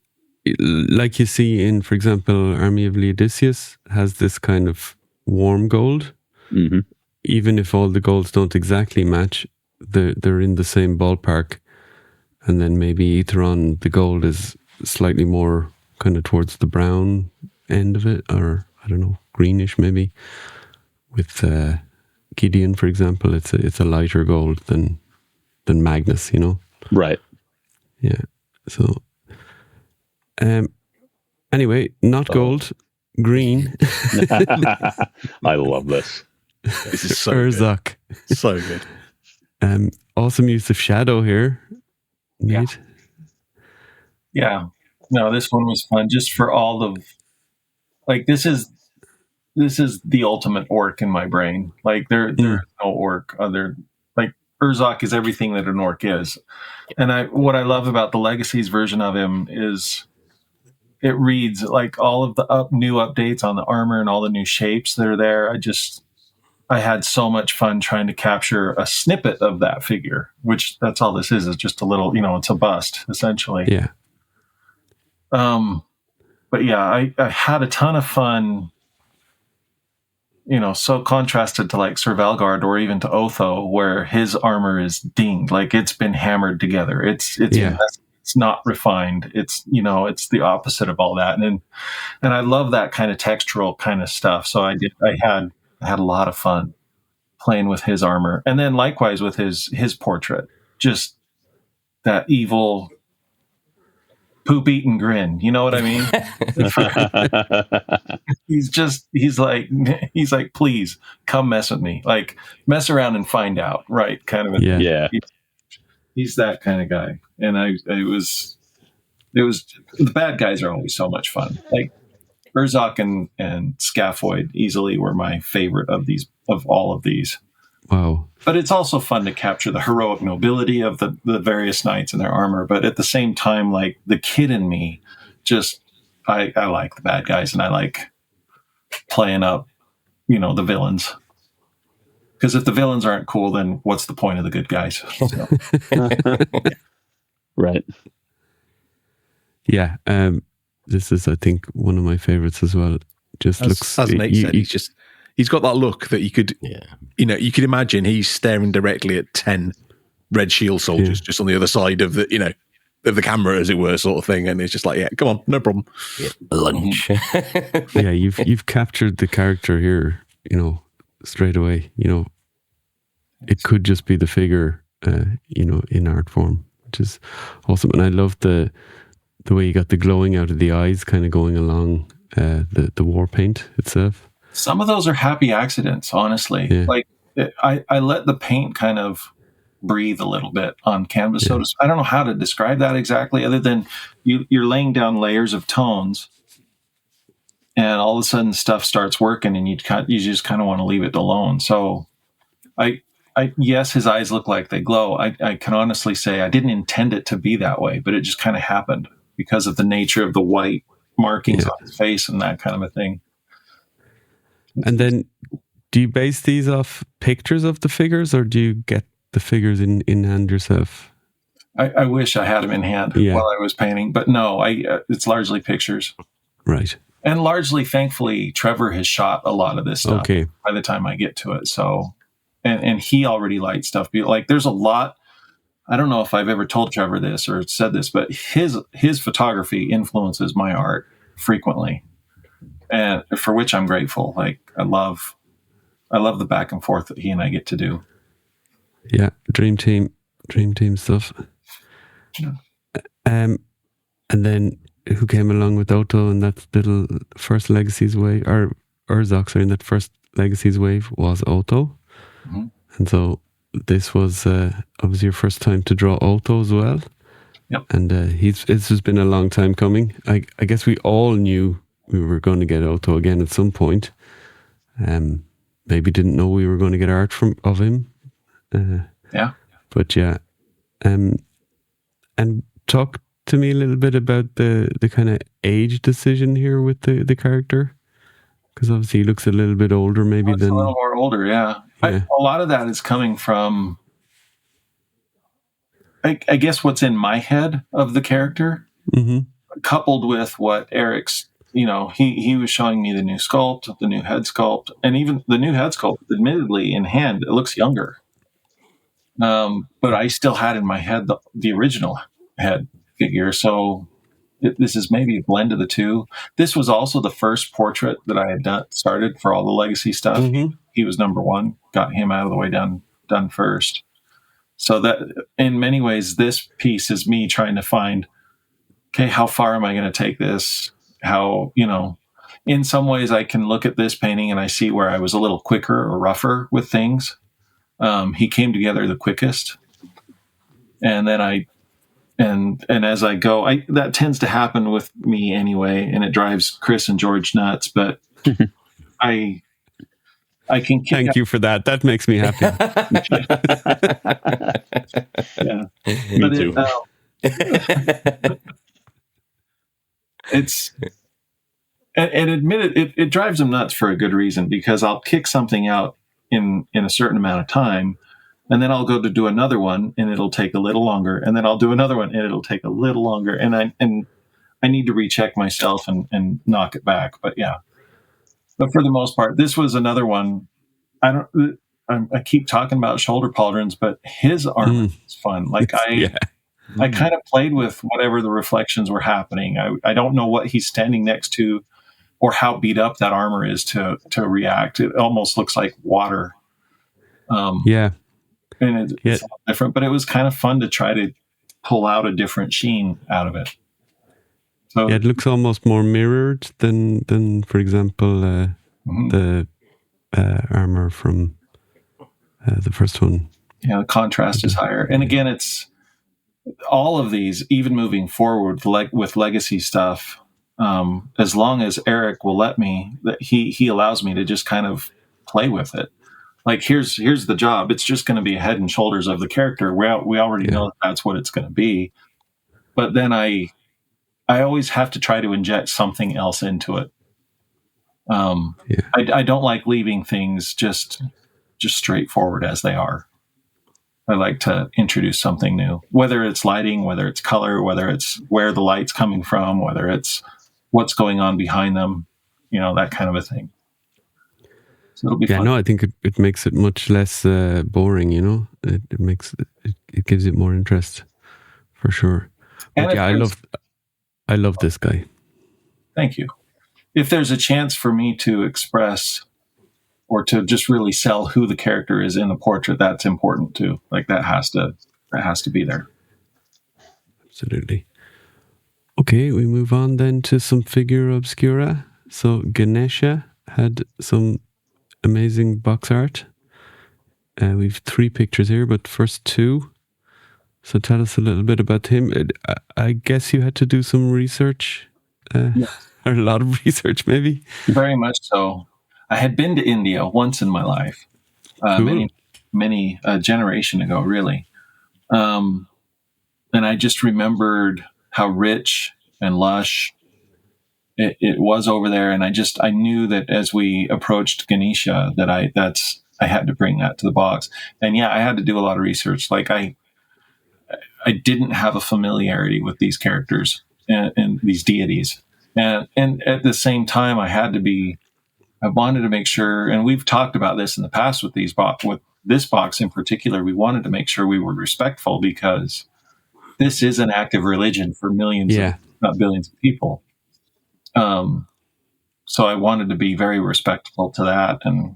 like you see in, for example, Army of Leodicius has this kind of warm gold. Mm-hmm. Even if all the golds don't exactly match, they're in the same ballpark. And then maybe Aetheron, the gold is slightly more kind of towards the brown end of it, or I don't know, greenish maybe. With Gideon, for example, it's a lighter gold than Magnus, Right. Yeah. So, anyway, not gold, green. I love this. This is so Urzak. good. So good. Awesome use of shadow here, Nate. Yeah. No, this one was fun just for all of, like, this is the ultimate orc in my brain. Like, there's no orc other, like, Urzak is everything that an orc is. And what I love about the Legacies version of him is it reads like all of the new updates on the armor and all the new shapes that are there. I had so much fun trying to capture a snippet of that figure, which that's all this is just a little, it's a bust essentially. Yeah. But yeah, I had a ton of fun, so contrasted to like Sir Valgard or even to Otho, where his armor is dinged, like it's been hammered together. It's not refined. It's the opposite of all that. And I love that kind of textural kind of stuff. So I had a lot of fun playing with his armor, and then likewise with his portrait, just that evil poop-eating grin. You know what I mean? he's like, please come mess with me. Like, mess around and find out. Right. Kind of. Yeah. He's that kind of guy. And it was the bad guys are always so much fun. Like Urzak and Scaphoid easily were my favorite of all of these. Wow. But it's also fun to capture the heroic nobility of the various knights and their armor. But at the same time, like, the kid in me, just, I like the bad guys, and I like playing up, the villains. Because if the villains aren't cool, then what's the point of the good guys? So. Right. Yeah. This is, I think, one of my favorites as well. Just looks... As Nate said, he's got that look that you could, you could imagine he's staring directly at 10 red shield soldiers just on the other side of the, of the camera, as it were, sort of thing. And it's just like, yeah, come on, no problem. Yeah, lunch. Yeah, you've captured the character here, straight away. It could just be the figure in art form, which is awesome. And I love the way you got the glowing out of the eyes kind of going along the war paint itself. Some of those are happy accidents, honestly. Yeah. Like I let the paint kind of breathe a little bit on canvas. Yeah. So I don't know how to describe that exactly, other than you're laying down layers of tones, and all of a sudden stuff starts working, and you just kind of want to leave it alone. So yes, his eyes look like they glow. I can honestly say I didn't intend it to be that way, but it just kind of happened because of the nature of the white markings on his face and that kind of a thing. And then, do you base these off pictures of the figures, or do you get the figures in hand yourself? I wish I had them in hand while I was painting, but no, it's largely pictures. Right. And largely, thankfully, Trevor has shot a lot of this stuff by the time I get to it. So, and he already liked stuff. Like, there's a lot. I don't know if I've ever told Trevor this or said this, but his photography influences my art frequently, and for which I'm grateful. Like, I love the back and forth that he and I get to do. Yeah, dream team stuff. Yeah. And then who came along with Otto in that little first Legacies wave, or Urzox, in that first Legacies wave was Otto. Mm-hmm. And so this was obviously your first time to draw Otto as well. Yep. And it's just been a long time coming. I guess we all knew we were going to get Otto again at some point. Maybe didn't know we were going to get art of him. But yeah. And talk to me a little bit about the kind of age decision here with the character. Because obviously he looks a little bit older maybe than... a little more older, yeah. A lot of that is coming from, I guess, what's in my head of the character, coupled with what Eric's, he was showing me the new sculpt, the new head sculpt, and even the new head sculpt, admittedly, in hand, it looks younger. But I still had in my head the original head figure, so this is maybe a blend of the two. This was also the first portrait that I had started for all the Legacy stuff. He was number one, got him out of the way, done first. So that, in many ways, this piece is me trying to find, okay, how far am I going to take this? How, in some ways I can look at this painting and I see where I was a little quicker or rougher with things. He came together the quickest. And then and as I go, that tends to happen with me anyway, and it drives Chris and George nuts, but I can Thank you for that. That makes me happy. Yeah. Me too. It's and admit it drives them nuts for a good reason, because I'll kick something out in a certain amount of time, and then I'll go to do another one and it'll take a little longer, and then I'll do another one and it'll take a little longer, and I need to recheck myself and knock it back. But yeah. But for the most part, this was another one. I keep talking about shoulder pauldrons, but his armor is fun. Like I kind of played with whatever the reflections were happening. I don't know what he's standing next to, or how beat up that armor is to react. It almost looks like water. And it's different, but it was kind of fun to try to pull out a different sheen out of it. So it looks almost more mirrored than for example, the armor from the first one. Yeah, the contrast is higher. And again, it's all of these, even moving forward, like with Legacy stuff, as long as Eric will let me, that he allows me to just kind of play with it. Like, here's the job. It's just going to be head and shoulders of the character. We already know that's what it's going to be. But then I always have to try to inject something else into it. I don't like leaving things just straightforward as they are. I like to introduce something new, whether it's lighting, whether it's color, whether it's where the light's coming from, whether it's what's going on behind them, that kind of a thing. So it'll be fun. I think it makes it much less boring, It makes it gives it more interest, for sure. But I love this guy. Thank you. If there's a chance for me to express or to just really sell who the character is in the portrait, that's important too. Like that has to be there. Absolutely. Okay, we move on then to some figure obscura. So Ganesha had some amazing box art. We've 3 pictures here, but first 2. So tell us a little bit about him. I guess you had to do some research, Yes. or a lot of research, maybe. Very much so. I had been to India once in my life, Cool. many a generation ago, really. And I just remembered how rich and lush it was over there, and I knew that as we approached Ganesha, that I had to bring that to the box. And yeah, I had to do a lot of research. Like I didn't have a familiarity with these characters and these deities, and at the same time, I wanted to make sure, and we've talked about this in the past with with this box in particular. We wanted to make sure we were respectful because this is an active religion for millions, not billions of people. So I wanted to be very respectful to that and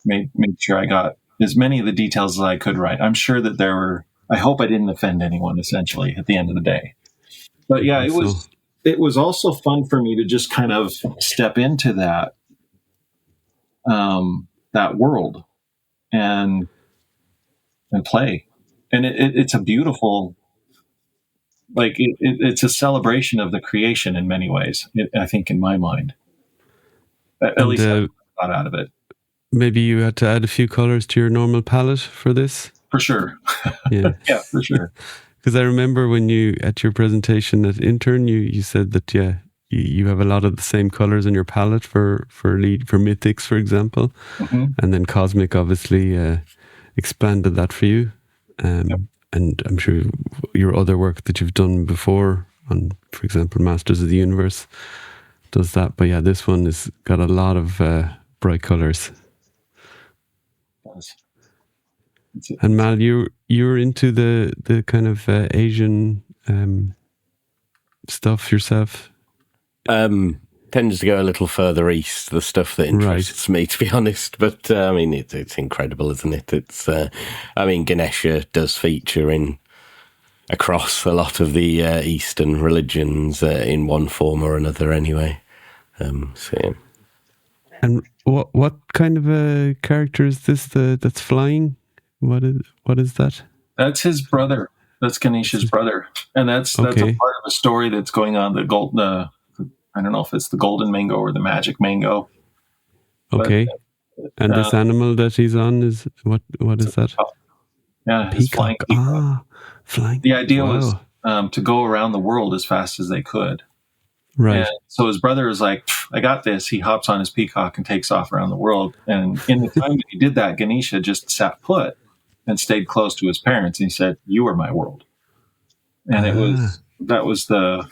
made sure I got as many of the details as I could right. I'm sure that I hope I didn't offend anyone, essentially, at the end of the day. But yeah, it was also fun for me to just kind of step into that world and play. And it's a beautiful, like it's a celebration of the creation in many ways. I think, in my mind, at least I got out of it. Maybe you had to add a few colors to your normal palette for this. For sure. Yeah, yeah, for sure. Because I remember when you at your presentation at Intern, you said that you have a lot of the same colors in your palette for Mythics, for example, and then Cosmic obviously expanded that for you. And I'm sure your other work that you've done before on, for example, Masters of the Universe does that. But yeah, this one has got a lot of bright colors. And Mal, you're into the kind of Asian stuff yourself? Tends to go a little further east, the stuff that interests me, to be honest. But I mean, it's incredible, isn't it? It's I mean, Ganesha does feature across a lot of the Eastern religions in one form or another, anyway. So yeah. And what kind of a character is this that's flying? What is that? That's his brother. That's Ganesha's brother, and that's a part of a story that's going on. I don't know if it's the golden mango or the magic mango. Okay. But, and this animal that he's on is what is that? Yeah, his flying peacock. Flying. The idea was to go around the world as fast as they could. Right. And so his brother is like, I got this. He hops on his peacock and takes off around the world. And in the time that he did that, Ganesha just sat put and stayed close to his parents. And he said, "You are my world." And it was the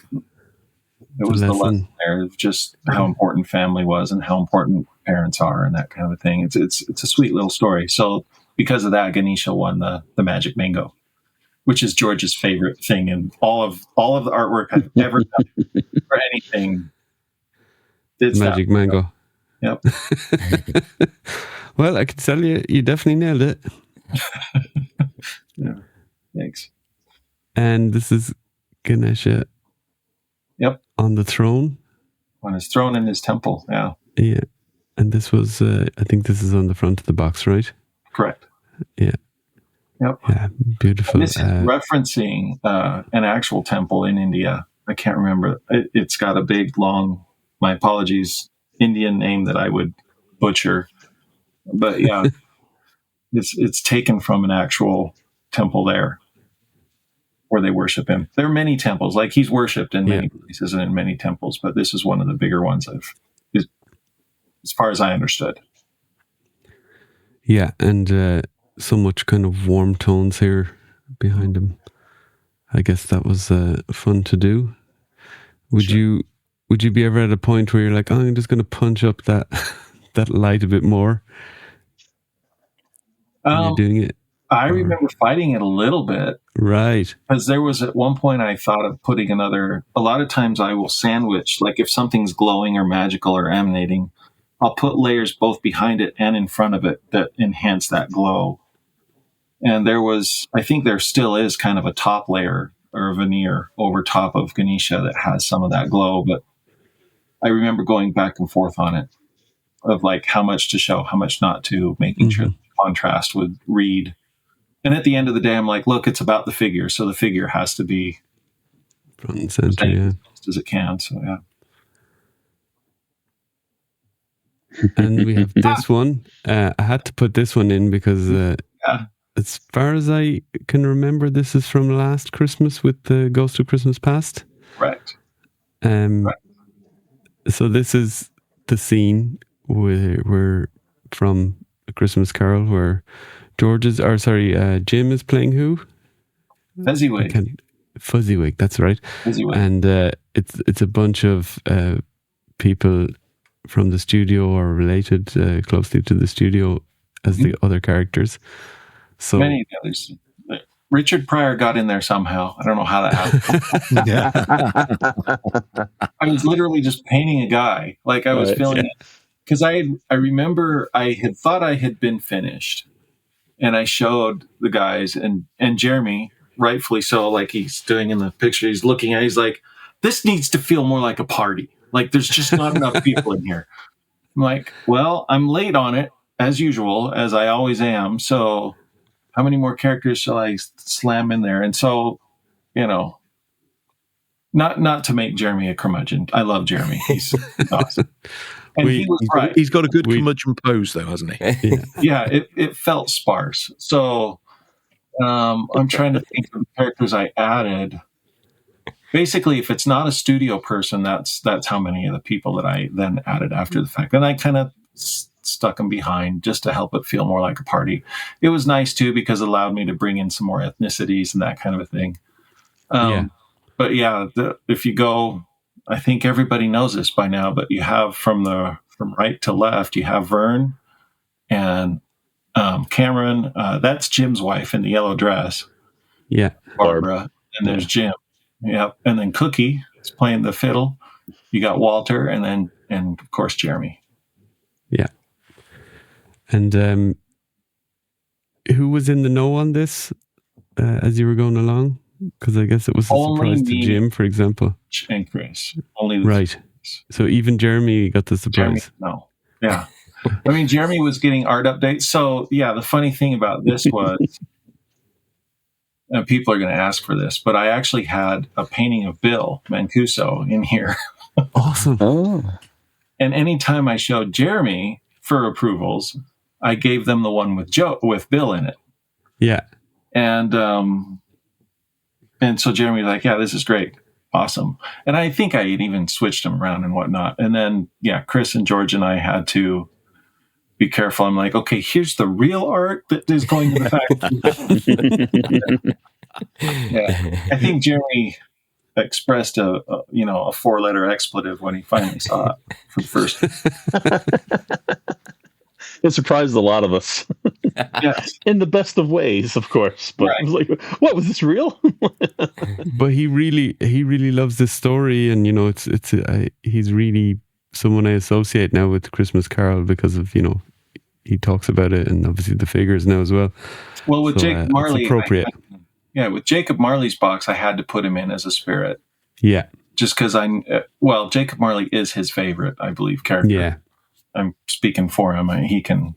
lesson there of just how important family was and how important parents are and that kind of thing. It's a sweet little story. So because of that, Ganesha won the magic mango, which is George's favorite thing in all of the artwork I've ever done for anything. It's magic mango. Yep. Well, I can tell you definitely nailed it. Yeah. Thanks. And this is Ganesha. Yep. On the throne. On his throne in his temple. Yeah. Yeah. And this was, I think this is on the front of the box, right? Correct. Yeah. Yep. Yeah. Beautiful. And this is referencing an actual temple in India. I can't remember. It's got a big, long, my apologies, Indian name that I would butcher. But yeah, it's taken from an actual temple there where they worship him. There are many temples, like he's worshipped in many places and in many temples, but this is one of the bigger ones as far as I understood. Yeah, and so much kind of warm tones here behind him. I guess that was fun to do. Would you be ever at a point where you're like, I'm just going to punch up that light a bit more? You're doing it. I remember fighting it a little bit. Right. Because there was at one point I thought of putting a lot of times I will sandwich, like if something's glowing or magical or emanating, I'll put layers both behind it and in front of it that enhance that glow. And I think there still is kind of a top layer or a veneer over top of Ganesha that has some of that glow, but I remember going back and forth on it of like how much to show, how much not to, making sure the contrast would read. And at the end of the day, I'm like, look, it's about the figure. So the figure has to be front and center, as best as it can. So, yeah. And we have this one. I had to put this one in because as far as I can remember, this is from last Christmas with the Ghost of Christmas Past. Correct. So this is the scene where from A Christmas Carol where Jim is playing who? Fezziwig. Fuzziwig, that's right. Fezziwig. And it's a bunch of people from the studio or related closely to the studio as the other characters. So many of the others. Richard Pryor got in there somehow. I don't know how that happened. I was literally just painting a guy. Like I was feeling it. Because I remember I had thought I had been finished. And I showed the guys and Jeremy, rightfully so, like he's doing in the picture, he's looking at, he's like, this needs to feel more like a party. Like there's just not enough people in here. I'm like, well, I'm late on it as usual, as I always am. So how many more characters shall I slam in there? And so, not to make Jeremy a curmudgeon. I love Jeremy. He's awesome. And he was right. He's got a good curmudgeon pose, though, hasn't he? Yeah, it felt sparse. So I'm trying to think of the characters I added. Basically, if it's not a studio person, that's how many of the people that I then added after the fact. And I kind of stuck them behind just to help it feel more like a party. It was nice, too, because it allowed me to bring in some more ethnicities and that kind of a thing. But yeah, if you go... I think everybody knows this by now, but you have from right to left, you have Vern and Cameron. That's Jim's wife in the yellow dress. Yeah. Barbara. And there's Jim. Yep. And then Cookie is playing the fiddle. You got Walter and of course Jeremy. Yeah. And who was in the know on this as you were going along? Because I guess it was a surprise to Jim, for example. And Chris. Only right. So even Jeremy got the surprise. No. Yeah. I mean, Jeremy was getting art updates. So, yeah, the funny thing about this was, and people are going to ask for this, but I actually had a painting of Bill Mancuso in here. Awesome. Oh. And anytime I showed Jeremy for approvals, I gave them the one with Bill in it. Yeah. And so Jeremy was like, yeah, this is great. Awesome. And I think I had even switched them around and whatnot. And then, Chris and George and I had to be careful. I'm like, okay, here's the real art that is going to the factory. I think Jeremy expressed a 4-letter expletive when he finally saw it for the first It surprised a lot of us. Yes. In the best of ways, of course. But I was like, what, was this real? But he really loves this story, and he's really someone I associate now with Christmas Carol because of he talks about it, and obviously the figures now as well. Well, with Jacob Marley, it's appropriate. With Jacob Marley's box, I had to put him in as a spirit. Yeah. Just because Jacob Marley is his favorite, I believe, character. Yeah. I'm speaking for him. He can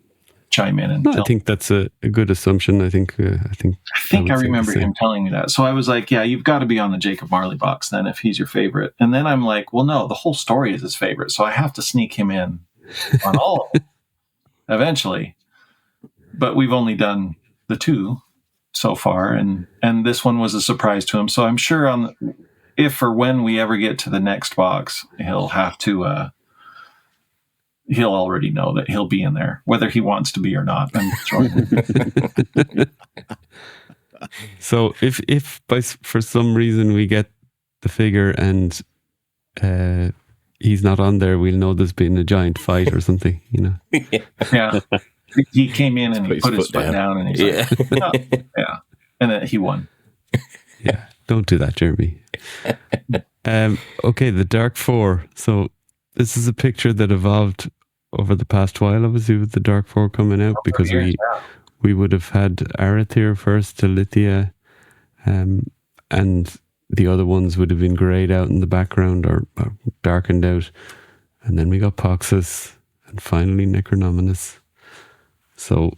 chime in and I think that's a good assumption. I think I remember him telling me that. So I was like, yeah, you've got to be on the Jacob Marley box then if he's your favorite. And then I'm like, well, no, the whole story is his favorite. So I have to sneak him in on all of them eventually. But we've only done the 2 so far. And this one was a surprise to him. So I'm sure if or when we ever get to the next box, he'll have to... he'll already know that he'll be in there, whether he wants to be or not. I'm sure. So if for some reason we get the figure and he's not on there, we'll know there's been a giant fight or something, Yeah. He came in and he put his foot down and he's like, oh, yeah. And then he won. Yeah. Don't do that, Jeremy. Okay, the Dark Four. So this is a picture that evolved over the past while, obviously, with the Dark Four coming out, because we would have had Arathir first to Lithia, and the other ones would have been greyed out in the background or darkened out. And then we got Poxus, and finally Necronominus. So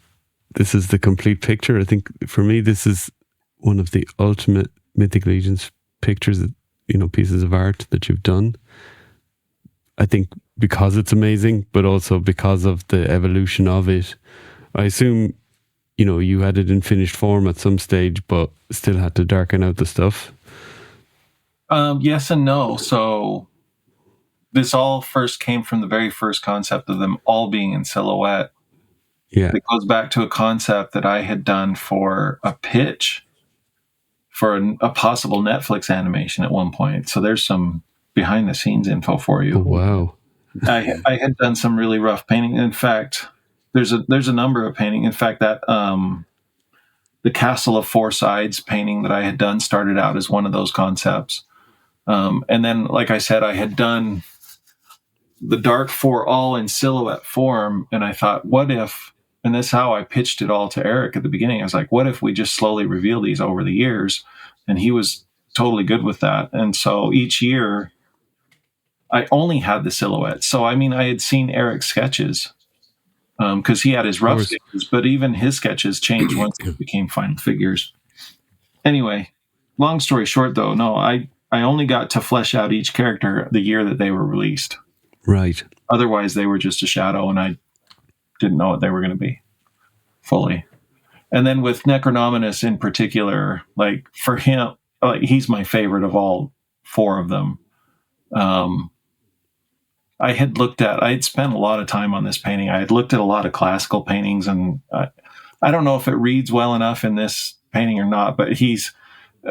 this is the complete picture. I think for me, this is one of the ultimate Mythic Legions pictures, pieces of art that you've done. I think because it's amazing, but also because of the evolution of it. I assume, you had it in finished form at some stage, but still had to darken out the stuff. Yes and no. So this all first came from the very first concept of them all being in silhouette. Yeah. It goes back to a concept that I had done for a pitch for a possible Netflix animation at one point. So there's some behind the scenes info for you. Oh, wow. I had done some really rough painting. In fact, there's a number of painting. In fact, that the Castle of Four Sides painting that I had done started out as one of those concepts. And then, like I said, I had done the Dark Four all in silhouette form. And I thought, what if, and this is how I pitched it all to Eric at the beginning. I was like, what if we just slowly reveal these over the years? And he was totally good with that. And so each year I only had the silhouette. So, I mean, I had seen Eric's sketches because he had his rough sketches, but even his sketches changed once it became final figures. Anyway, long story short, though, no, I only got to flesh out each character the year that they were released. Right. Otherwise, they were just a shadow, and I didn't know what they were going to be fully. And then with Necronominus in particular, like for him, like he's my favorite of all four of them. I had spent a lot of time on this painting. I had looked at a lot of classical paintings, and I don't know if it reads well enough in this painting or not, but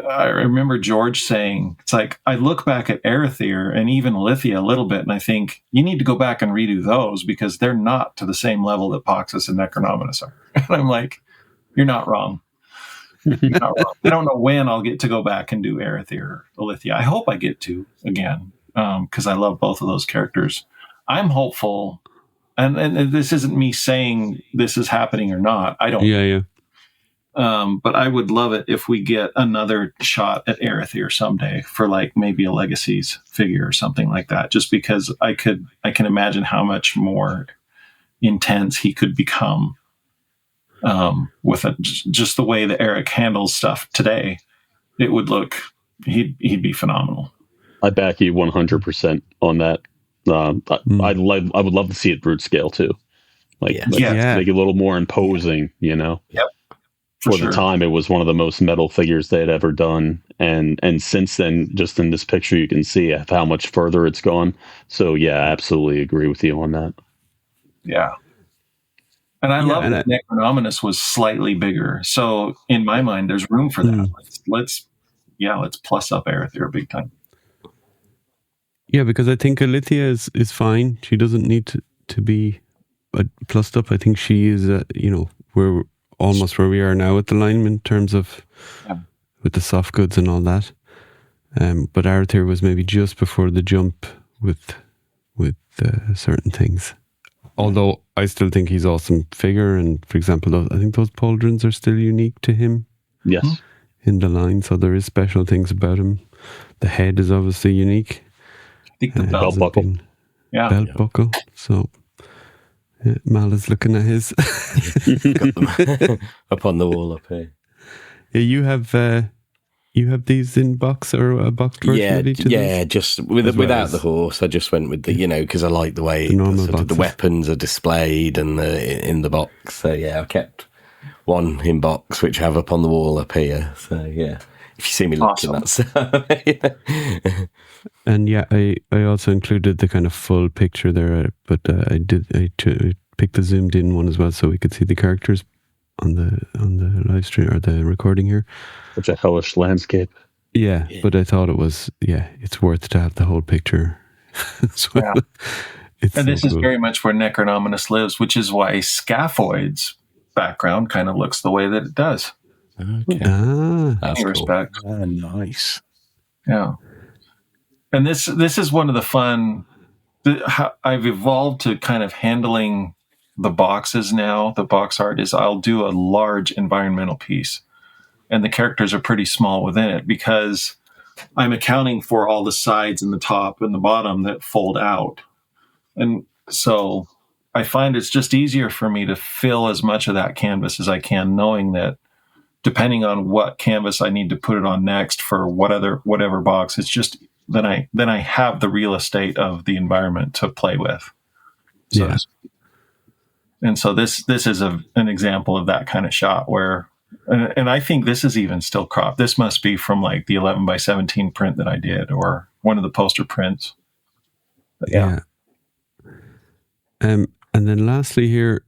I remember George saying, it's like, I look back at Arathir and even Lithia a little bit, and I think you need to go back and redo those because they're not to the same level that Poxus and Necronominus are. And I'm like, you're not wrong. You're not wrong. I don't know when I'll get to go back and do Arathir or Lithia. I hope I get to again because I love both of those characters. I'm hopeful, and this isn't me saying this is happening or not. I don't know. Yeah. But I would love it if we get another shot at Arathir someday for like maybe a Legacies figure or something like that, just because I can imagine how much more intense he could become with just the way that Eric handles stuff today. It would look, he'd be phenomenal. I back you 100% on that. I would love to see it brute scale too. Make it a little more imposing, Yep. For the time, it was one of the most metal figures they had ever done, and since then, just in this picture, you can see how much further it's gone. So, yeah, I absolutely agree with you on that. Yeah, and I love that Necronominus was slightly bigger. So, in my mind, there's room for that. Let's plus up Arathir big time. Yeah, because I think Alithia is fine. She doesn't need to be plussed up. I think she is, we're almost where we are now with the line in terms of with the soft goods and all that. But Arathir was maybe just before the jump with certain things. Although I still think he's awesome figure, and for example, I think those pauldrons are still unique to him. Yes, in the line, so there is special things about him. The head is obviously unique. I think the belt buckle. Belt buckle. So Mal is looking at his. Got them up on the wall up here. Yeah, you have these in box or a box version? Just without the horse. I just went with the, because I like the way the weapons are displayed and in the box. So yeah, I kept one in box, which I have up on the wall up here. So yeah, if you see me looking at that stuff. And yeah, I also included the kind of full picture there, but I picked the zoomed in one as well, so we could see the characters on the live stream or the recording here. Such a hellish landscape. Yeah, but I thought it was it's worth to have the whole picture as well. Yeah. And this is very much where Necronominus lives, which is why Scaphoid's background kind of looks the way that it does. Okay. That's cool. Respect. Nice. Yeah. And this is one of the fun I've evolved to kind of handling the boxes now. The box art is I'll do a large environmental piece, and the characters are pretty small within it because I'm accounting for all the sides and the top and the bottom that fold out. And so I find it's just easier for me to fill as much of that canvas as I can, knowing that depending on what canvas I need to put it on next for whatever box, it's just then I have the real estate of the environment to play with. So, Yeah. And so this is an example of that kind of shot where, and I think this is even still cropped. This must be from like the 11 by 17 print that I did, or one of the poster prints. But yeah. And then lastly here,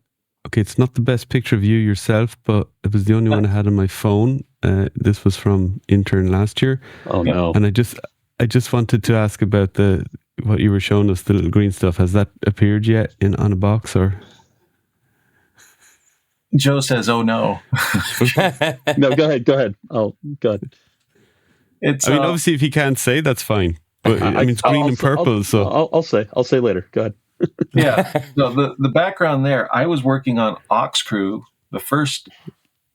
okay, it's not the best picture of you yourself, but it was the only one I had on my phone. This was from intern last year. Oh no! And I just wanted to ask about what you were showing us, the little green stuff. Has that appeared yet on a box or? Joe says, "Oh no." No, go ahead. Oh, go ahead. It's. I mean, obviously, if he can't say, that's fine. But I mean, it's green and purple, so I'll say later. Go ahead. Yeah. So the background there, I was working on Oxcrew, the first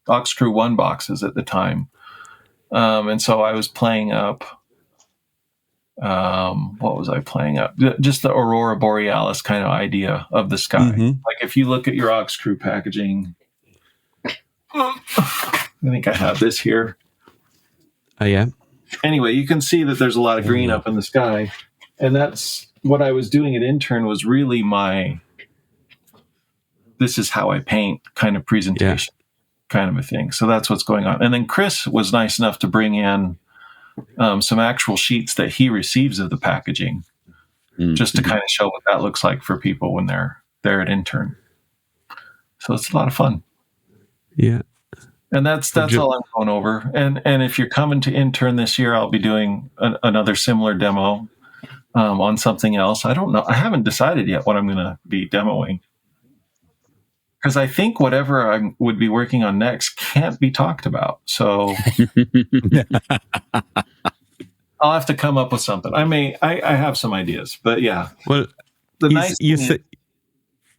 Oxcrew 1 boxes at the time, and so I was playing up. What was I playing up? Just the Aurora Borealis kind of idea of the sky. Mm-hmm. Like if you look at your Oxcrew packaging, I think I have this here. Oh yeah. Anyway, you can see that there's a lot of green up in the sky, and that's what I was doing at intern was really this is how I paint kind of presentation, kind of a thing. So that's what's going on. And then Chris was nice enough to bring in some actual sheets that he receives of the packaging, just to kind of show what that looks like for people when they're there at intern. So it's a lot of fun. Yeah. And that's all I'm going over. And if you're coming to intern this year, I'll be doing another similar demo on something else. I don't know. I haven't decided yet what I'm going to be demoing. Because I think whatever I would be working on next can't be talked about. So I'll have to come up with something. I have some ideas, but yeah. Well, the nice thing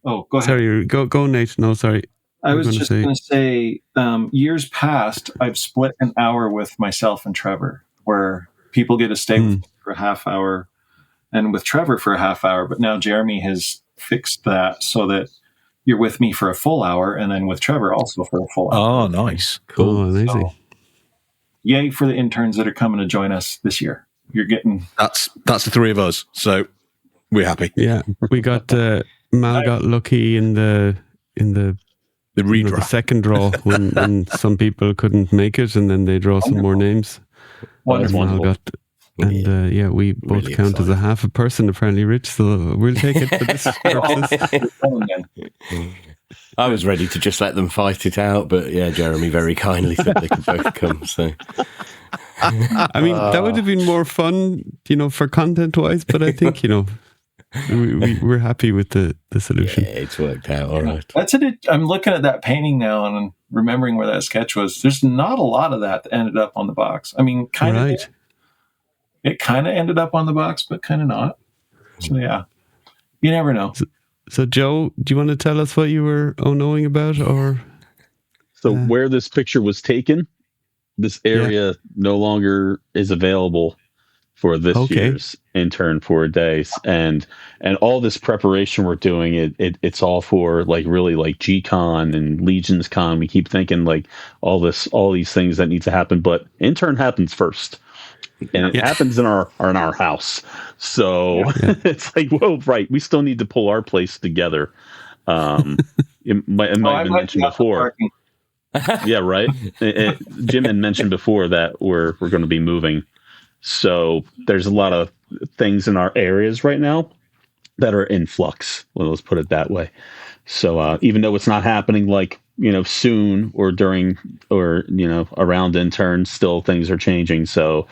go ahead. Sorry, go Nate. No, sorry. I was just going to say, years past, I've split an hour with myself and Trevor, where people get to stay with me for a half hour, and with Trevor for a half hour. But now Jeremy has fixed that so that you're with me for a full hour, and then with Trevor also for a full hour. Oh, nice. Cool. Oh, amazing. So, yay for the interns that are coming to join us this year. You're getting... That's the three of us, so we're happy. Yeah, we got... Mal got lucky in the redraw, the second draw when some people couldn't make it, and then they draw some more names. Wonderful. We both really count as a half a person, apparently, Rich. So we'll take it for this purpose. I was ready to just let them fight it out, but yeah, Jeremy very kindly said they could both come. So, I mean, that would have been more fun, for content-wise. But I think, we're happy with the solution. Yeah, it's worked out all right. That's it. I'm looking at that painting now and I'm remembering where that sketch was. There's not a lot of that ended up on the box. I mean, kind of. Right. It kind of ended up on the box, but kind of not. So yeah, you never know. So Joe, do you want to tell us what you were knowing about, or? So where this picture was taken, this area no longer is available for this year's intern 4 days, and all this preparation we're doing, it's all for really G-Con and Legions Con. We keep thinking all these things that need to happen, but intern happens first. And it happens in our house. So it's whoa, right. We still need to pull our place together. It might have been mentioned before. Yeah, right. Jim had mentioned before that we're going to be moving. So there's a lot of things in our areas right now that are in flux. Well, let's put it that way. So even though it's not happening soon or during or around intern, still things are changing. So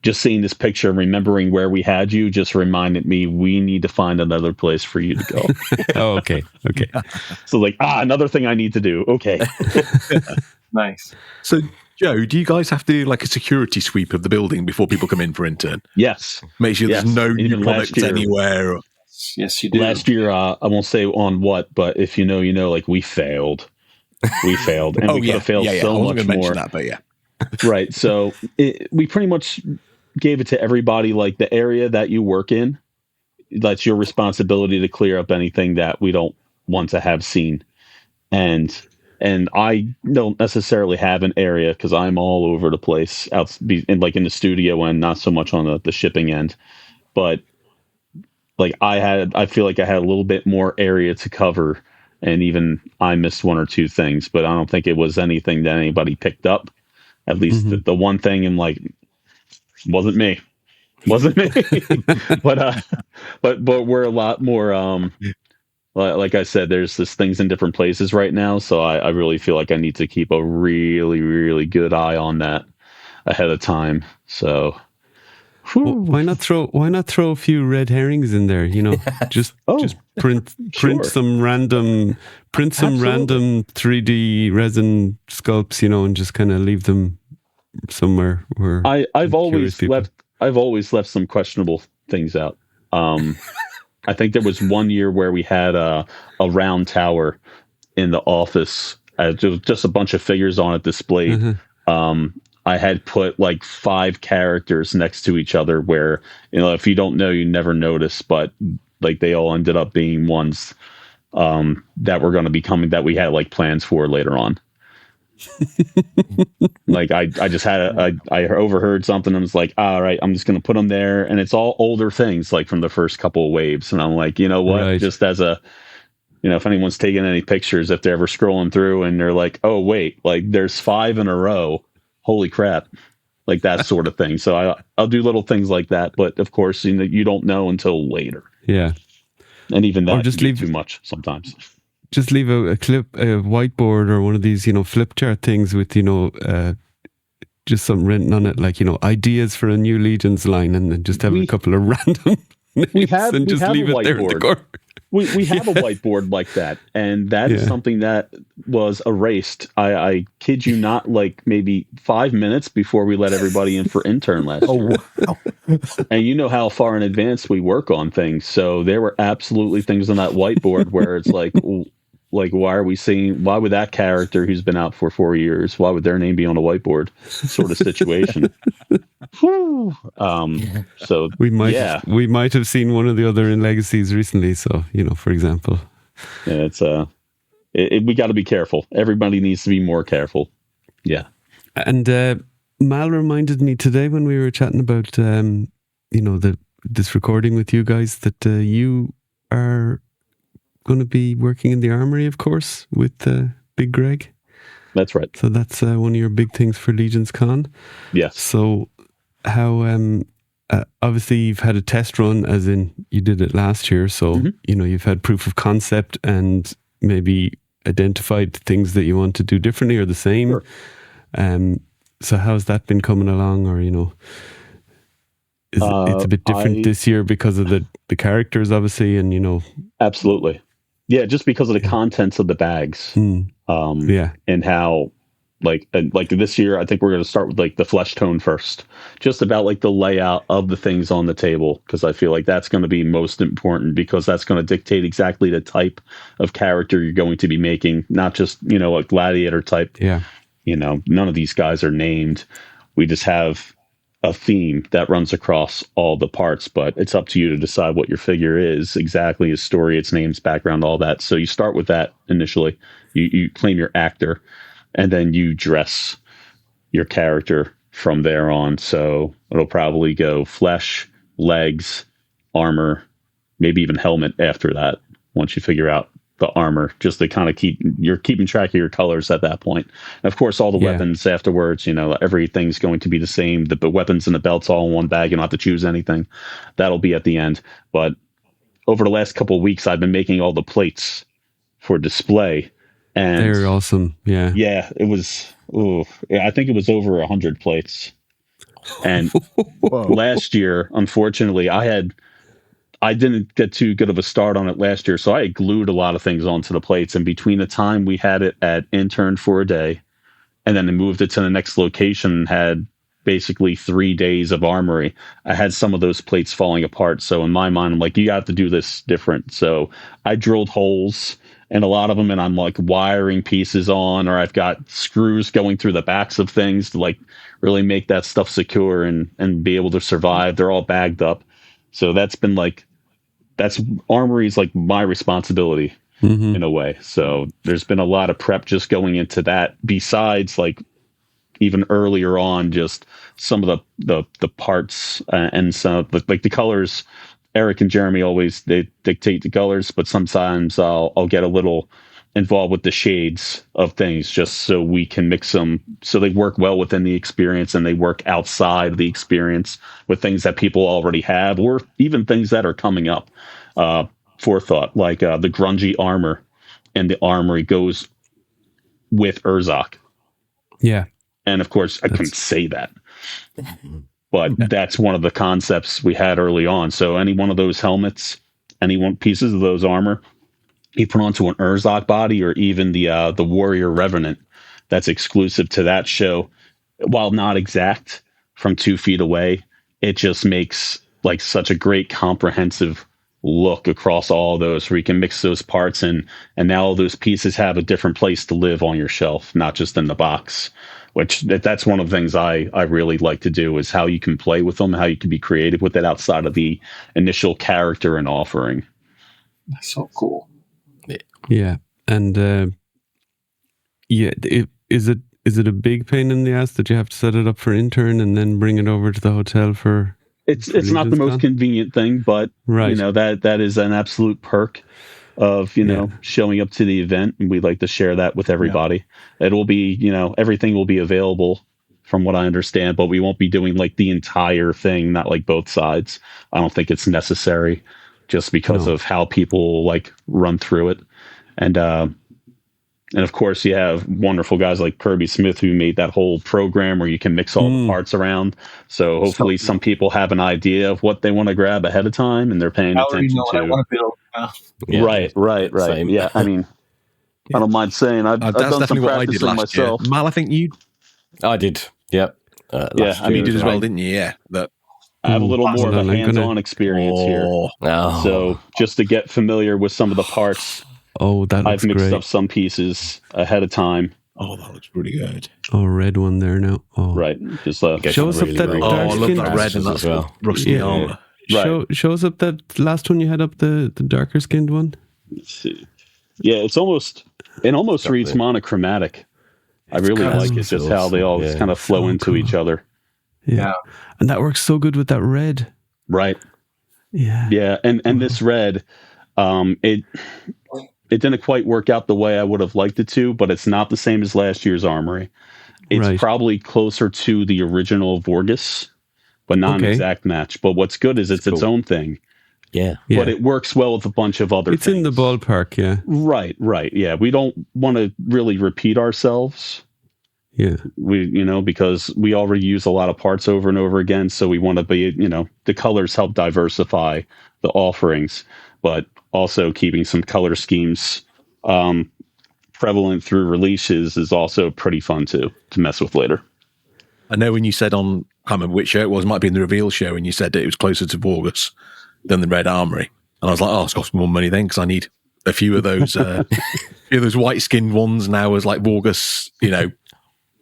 just seeing this picture, remembering where we had you, just reminded me we need to find another place for you to go. Oh, okay. So another thing I need to do. Okay. Nice. So Joe, do you guys have to do a security sweep of the building before people come in for intern? Yes. Make sure there's no new products anywhere. Yes, you do. Last year, I won't say on what, but if you know, you know, like we failed. We failed. And we could have failed I so wasn't much gonna more. mention that, but yeah. Right. So we pretty much gave it to everybody, like the area that you work in. That's your responsibility to clear up anything that we don't want to have seen. And I don't necessarily have an area because I'm all over the place in the studio and not so much on the shipping end. But like I feel like I had a little bit more area to cover, and even I missed one or two things, but I don't think it was anything that anybody picked up. At least the one thing I'm like, wasn't me. but we're a lot more like I said, there's this things in different places right now, so I really feel like I need to keep a really, really good eye on that ahead of time. So why not throw a few red herrings in there? You know, just print some random 3D resin sculpts, you know, and just kind of leave them somewhere where I've always left some questionable things out. I think there was one year where we had a round tower in the office, just a bunch of figures on it displayed. Mm-hmm. I had put like 5 characters next to each other where, you know, if you don't know, you never notice, but like they all ended up being ones that were going to be coming that we had like plans for later on. Like I just had I overheard something and was like, all right, I'm just going to put them there. And it's all older things like from the first couple of waves. And I'm like, you know what, just as a, you know, if anyone's taking any pictures, if they're ever scrolling through and they're like, oh wait, like there's 5 in a row. Holy crap. Like that sort of thing. So I'll do little things like that. But of course, you know, you don't know until later. Yeah. And even that, or just leave too much sometimes. Just leave a whiteboard or one of these, you know, flip chart things with, you know, just something written on it, like, you know, ideas for a new Legions line, and then just have a couple of random names and just leave it there in the corner. We have a whiteboard like that, and that is something that was erased. I kid you not, like maybe 5 minutes before we let everybody in for intern last year. Wow. And you know how far in advance we work on things, so there were absolutely things on that whiteboard where it's like why would that character who's been out for 4 years, why would their name be on a whiteboard sort of situation. So we might have seen one of the other in Legacies recently, so, you know, for example. Yeah, it's we got to be careful. Everybody needs to be more careful. Yeah. And Mal reminded me today when we were chatting about you know, this recording with you guys that you are going to be working in the armory, of course, with Big Greg. That's right. So that's one of your big things for Legions Con. Yes. So how obviously you've had a test run, as in you did it last year, so you know, you've had proof of concept and maybe identified things that you want to do differently or the same. Sure. So how's that been coming along? Or, you know, it's a bit different this year because of the characters, obviously, and, you know. Absolutely. Yeah, just because of the contents of the bags. And how like this year, I think we're going to start with like the flesh tone first, just about like the layout of the things on the table, because I feel like that's going to be most important, because that's going to dictate exactly the type of character you're going to be making, not just, you know, a gladiator type. Yeah. You know, none of these guys are named. We just have a theme that runs across all the parts, but it's up to you to decide what your figure is, exactly his story, its names, background, all that. So you start with that initially. You claim your actor, and then you dress your character from there on. So it'll probably go flesh, legs, armor, maybe even helmet after that, once you figure out the armor, just to kind of keeping track of your colors at that point. And of course, all the weapons afterwards, you know, everything's going to be the same. The weapons and the belts all in one bag. You don't have to choose anything. That'll be at the end. But over the last couple of weeks, I've been making all the plates for display. And they're awesome. Yeah. Yeah, it was, I think it was over 100 plates. And last year, unfortunately, I didn't get too good of a start on it last year, so I had glued a lot of things onto the plates. And between the time we had it at intern for a day, and then they moved it to the next location, had basically 3 days of armory, I had some of those plates falling apart. So in my mind, I'm like, you have to do this different. So I drilled holes in a lot of them, and I'm like wiring pieces on, or I've got screws going through the backs of things to like really make that stuff secure and be able to survive. They're all bagged up. So that's been like, that's armory is like my responsibility in a way. So there's been a lot of prep just going into that, besides like even earlier on, just some of the parts and some of like the colors. Eric and Jeremy always, they dictate the colors, but sometimes I'll get a little involved with the shades of things just so we can mix them so they work well within the experience and they work outside of the experience with things that people already have, or even things that are coming up. Forethought, like the grungy armor and the armory goes with Urzak. Yeah. And of course, I couldn't say that. But that's one of the concepts we had early on. So any one of those helmets, any one pieces of those armor, you put onto an Urzak body, or even the Warrior Revenant that's exclusive to that show, while not exact from 2 feet away, it just makes like such a great comprehensive look across all those, where you can mix those parts and now all those pieces have a different place to live on your shelf, not just in the box. Which that's one of the things I really like to do, is how you can play with them, how you can be creative with it outside of the initial character and offering. That's so cool. Yeah. And is it a big pain in the ass that you have to set it up for intern and then bring it over to the hotel for? It's not the most convenient thing, but right. That is an absolute perk of showing up to the event, and we'd like to share that with everybody. It will be everything will be available from what I understand, but we won't be doing like the entire thing, not like both sides. I don't think it's necessary, just because of how people like run through it. And of course, you have wonderful guys like Kirby Smith, who made that whole program where you can mix all the parts around. So hopefully some people have an idea of what they want to grab ahead of time, and they're paying attention to. I want to build. Right. Same. Yeah, I mean, I don't mind saying I've done some practicing myself. Year. Mal, I think you... I did. Yep. I mean, you did as well, didn't you? Yeah. I have a little more of a hands-on experience here. Oh. So just to get familiar with some of the parts... I've mixed up some pieces ahead of time. Oh, that looks pretty good. Oh, red one there now. Oh. Right. Just show us up that dark I love skin that red and that's well. Rusty armor. Right. Show us up that last one you had up, the darker skinned one. Let's see. Yeah, it almost reads monochromatic. I really like it, just how they all kind of flow into each other. Yeah. And that works so good with that red. Right. Yeah. Yeah, and this red, it didn't quite work out the way I would have liked it to, but it's not the same as last year's armory. It's probably closer to the original Vorgus, but not an exact match. But what's good is it's its own thing. Yeah. But it works well with a bunch of other things. It's in the ballpark, yeah. Right. Yeah. We don't want to really repeat ourselves. Yeah. Because we already use a lot of parts over and over again. So we want to be, the colors help diversify the offerings, but also keeping some color schemes prevalent through releases is also pretty fun to mess with later. I know when you said I can't remember which show it was, might be in the reveal show, and you said that it was closer to Vorgus than the Red Armory. And I was like, it's cost me more money then, because I need a few of those white-skinned ones now as like Vorgus,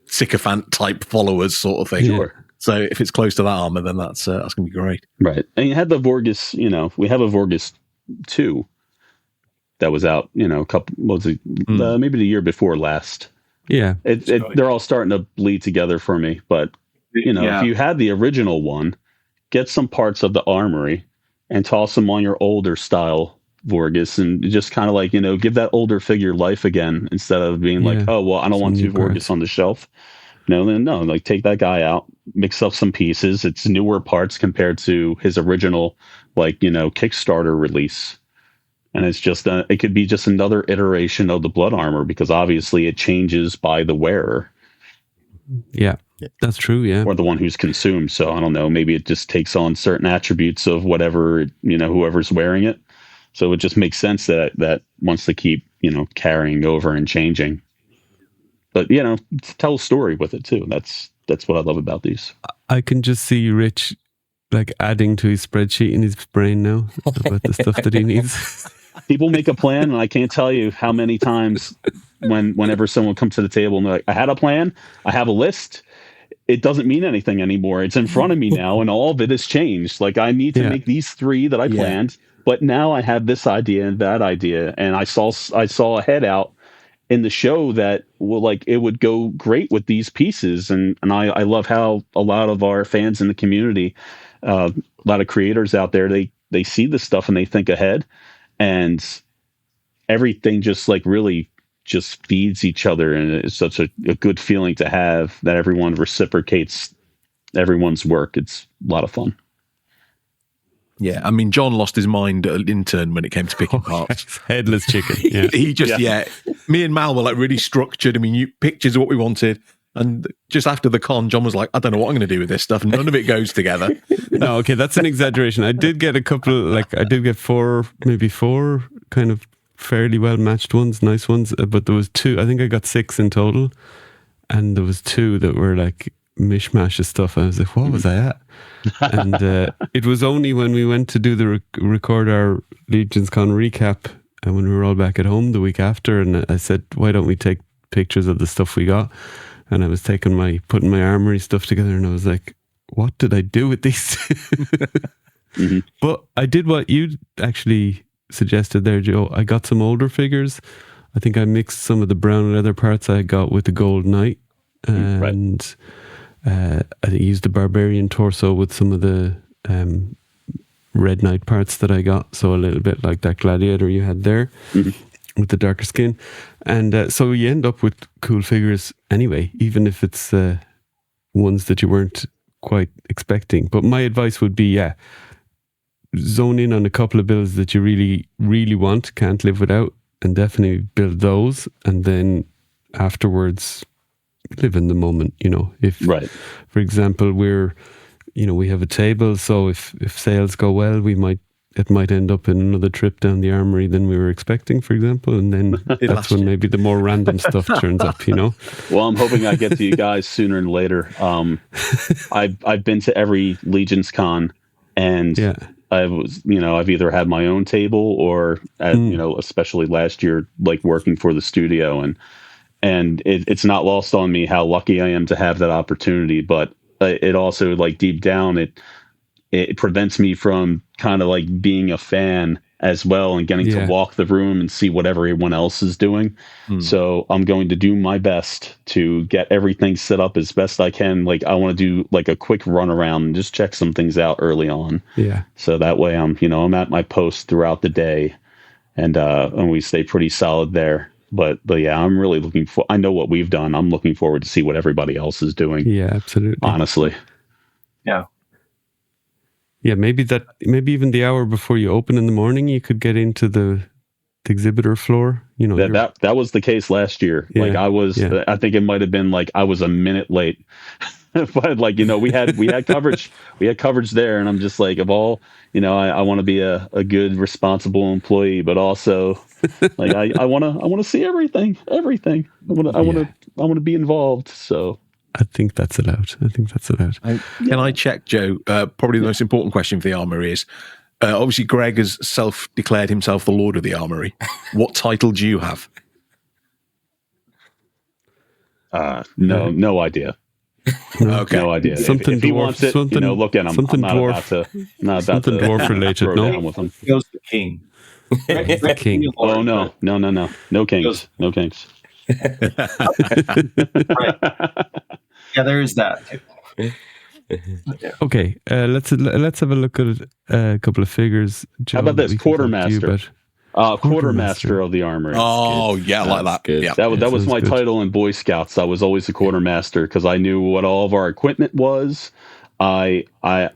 sycophant type followers sort of thing. Sure. So if it's close to that armor, then that's going to be great. Right. And you had the Vorgus, we have a Vorgus 2 that was out, maybe the year before last. Yeah. They're all starting to bleed together for me. But, if you had the original one, get some parts of the armory and toss them on your older style Vorgus, and just kind of like, give that older figure life again, instead of being like, I don't want 2 Vorgus on the shelf. No, like take that guy out, mix up some pieces. It's newer parts compared to his original, Kickstarter release. And it's just, it could be just another iteration of the blood armor, because obviously it changes by the wearer. Yeah, that's true. Yeah. Or the one who's consumed. So I don't know, maybe it just takes on certain attributes of whatever, whoever's wearing it. So it just makes sense that wants to keep, carrying over and changing. But, tell a story with it too. That's what I love about these. I can just see Rich like adding to his spreadsheet in his brain now about the stuff that he needs. People make a plan, and I can't tell you how many times whenever someone comes to the table and they're like, I had a plan, I have a list. It doesn't mean anything anymore. It's in front of me now, and all of it has changed. Like, I need to make these 3 that I planned, but now I have this idea and that idea, and I saw a head out in the show that it would go great with these pieces, and I love how a lot of our fans in the community, a lot of creators out there, they see this stuff and they think ahead, and everything just really just feeds each other, and it's such a good feeling to have that everyone reciprocates everyone's work. It's a lot of fun. Yeah, I mean, John lost his mind at intern when it came to picking parts. Headless chicken. Yeah. He just, me and Mal were really structured. I mean, pictures of what we wanted. And just after the con, John was like, I don't know what I'm going to do with this stuff. None of it goes together. No, okay, that's an exaggeration. I did get a couple, I did get 4 kind of fairly well matched ones, nice ones. But there was 2, I think I got 6 in total. And there was 2 that were mishmash of stuff. I was like, what was I at? And it was only when we went to do the record our Legions Con recap, and when we were all back at home the week after, and I said, why don't we take pictures of the stuff we got? And I was putting my armory stuff together, and I was like, what did I do with these? Mm-hmm. But I did what you actually suggested there, Joe. I got some older figures. I think I mixed some of the brown leather parts I got with the gold knight, and I used the barbarian torso with some of the red knight parts that I got, so a little bit like that gladiator you had there, with the darker skin. And so you end up with cool figures anyway, even if it's ones that you weren't quite expecting. But my advice would be, zone in on a couple of builds that you really, really want, can't live without, and definitely build those, and then afterwards live in the moment. If for example we have a table, so if sales go well, it might end up in another trip down the armory than we were expecting, for example, and then that's when maybe the more random stuff turns up. Well, I'm hoping I get to you guys sooner than later. I've been to every Legions Con, and I've either had my own table or especially last year, working for the studio, and it's not lost on me how lucky I am to have that opportunity. But it also, deep down, it prevents me from kind of being a fan as well, and getting to walk the room and see what everyone else is doing. So I'm going to do my best to get everything set up as best I can. I want to do a quick run around and just check some things out early on. Yeah. So that way I'm at my post throughout the day, and we stay pretty solid there. But yeah, I'm really I know what we've done. I'm looking forward to see what everybody else is doing. Yeah, absolutely. Honestly. Yeah. Yeah, maybe even the hour before you open in the morning, you could get into the exhibitor floor. That was the case last year. Yeah, I think it might have been I was a minute late. But we had coverage. We had coverage there, and I'm just of all, I want to be a good, responsible employee, but also I want to see everything. I want to be involved. So I think that's allowed. Can I check, Joe? Probably the most important question for the armory is, obviously Greg has self-declared himself the Lord of the Armory. What title do you have? No idea. Okay. No idea. Something if he wants it, look at him. Something dwarf. Something dwarf related. No, with him. He goes the king. The king. Oh no kings. No kings. Right. Yeah, there is that. Okay, let's have a look at a couple of figures. Joe, how about this quartermaster? Quartermaster of the armory. Oh, yeah, I like that. Good. Yeah. That was my title in Boy Scouts. I was always the quartermaster because I knew what all of our equipment was. I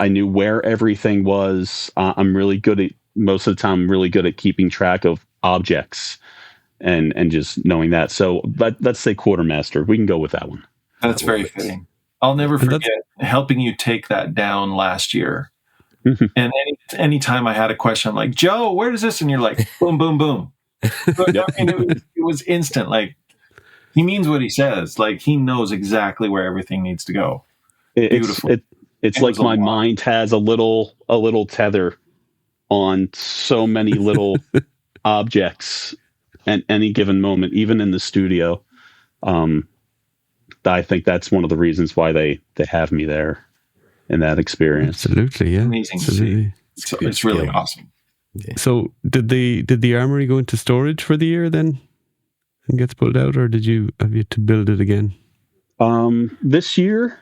knew where everything was. I'm really good at, most of the time, I'm really good at keeping track of objects and just knowing that. So let's say quartermaster. We can go with that one. That's very fitting. I'll never forget helping you take that down last year. And anytime I had a question, I'm like, Joe, where is this? And you're like, boom, boom, boom. But, it was instant. He means what he says. He knows exactly where everything needs to go. Beautiful. It's It like was a my lot. mind has a little tether on so many little objects at any given moment, even in the studio. I think that's one of the reasons why they have me there in that experience. Absolutely, yeah. Amazing Absolutely. to see. It's really awesome. So did the armory go into storage for the year then and gets pulled out, or have you to build it again? This year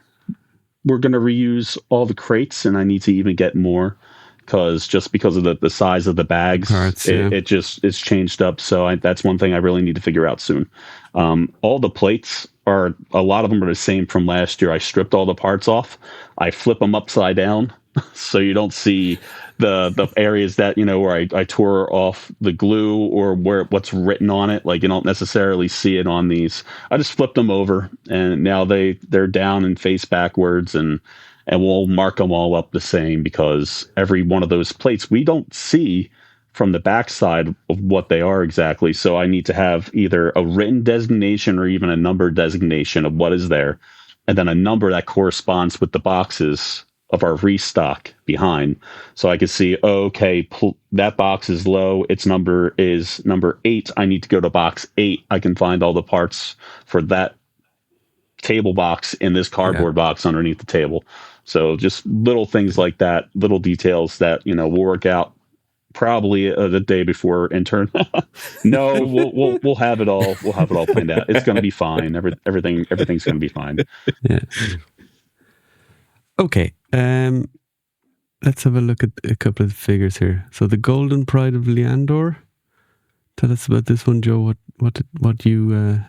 we're going to reuse all the crates, and I need to even get more because of the size of the bags, it's changed up. So that's one thing I really need to figure out soon. All the plates a lot of them are the same from last year. I stripped all the parts off. I flip them upside down so you don't see the areas that, where I tore off the glue or what's written on it. Like, you don't necessarily see it on these. I just flipped them over, and now they're down and face backwards, and we'll mark them all up the same, because every one of those plates we don't see from the backside of what they are exactly. So I need to have either a written designation or even a number designation of what is there, and then a number that corresponds with the boxes of our restock behind. So I can see, that box is low. Its number is number 8. I need to go to box 8. I can find all the parts for that table box in this cardboard box underneath the table. So just little things like that, little details that, we'll work out probably the day before intern. No, we'll have it all. We'll have it all planned out. It's going to be fine. Everything's going to be fine. Yeah. Okay. Let's have a look at a couple of figures here. So the Golden Pride of Leandor. Tell us about this one, Joe. What you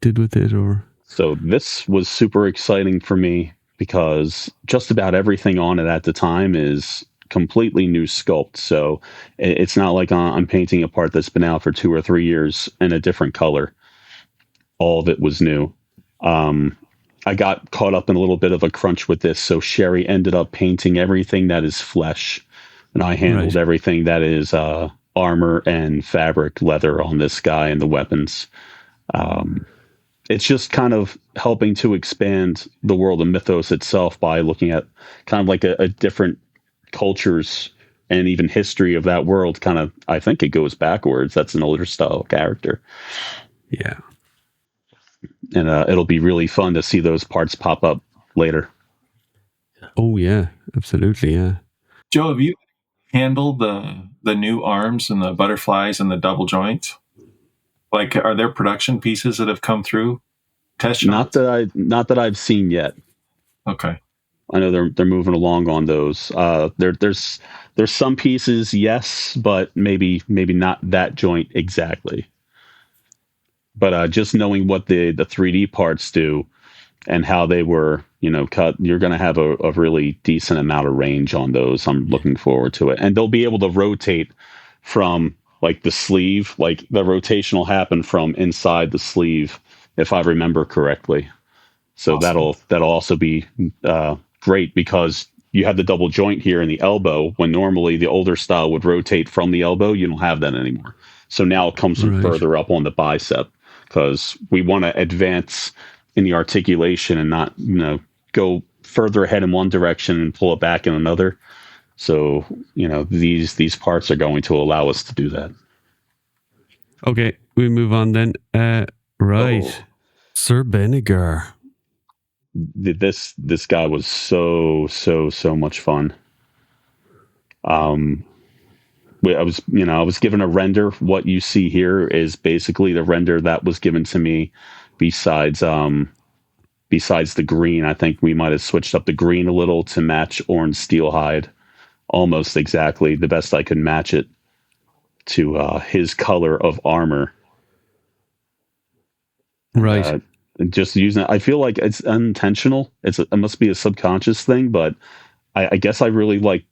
did with it, or? So this was super exciting for me because just about everything on it at the time is completely new sculpt. So it's not like I'm painting a part that's been out for 2 or 3 years in a different color. All of it was new. I got caught up in a little bit of a crunch with this. So Sherry ended up painting everything that is flesh, and I handled everything that is armor and fabric leather on this guy and the weapons. It's just kind of helping to expand the world of Mythos itself by looking at kind of like a different cultures and even history of that world. Kind of, I think it goes backwards. That's an older style character. Yeah. And it'll be really fun to see those parts pop up later. Oh yeah, absolutely, yeah. Joe, have you handled the new arms and the butterflies and the double joints? Like, are there production pieces that have come through test shots? Not that I've seen yet. Okay. I know they're moving along on those. There's some pieces, yes, but maybe not that joint exactly. But just knowing what the 3D parts do and how they were, cut, you're going to have a really decent amount of range on those. I'm looking forward to it, and they'll be able to rotate from like the sleeve, like the rotation will happen from inside the sleeve, if I remember correctly. So awesome. That'll also be great, because you have the double joint here in the elbow, when normally the older style would rotate from the elbow. You don't have that anymore. So now it comes from further up on the bicep, because we want to advance in the articulation and not, go further ahead in one direction and pull it back in another. So, these parts are going to allow us to do that. Okay, we move on then. Sir Benigar. This guy was so much fun. I was given a render. What you see here is basically the render that was given to me. Besides the green, I think we might have switched up the green a little to match orange steel hide, almost exactly the best I could match it to his color of armor. Right. Just using it, I feel like it's unintentional. It must be a subconscious thing, but I guess I really like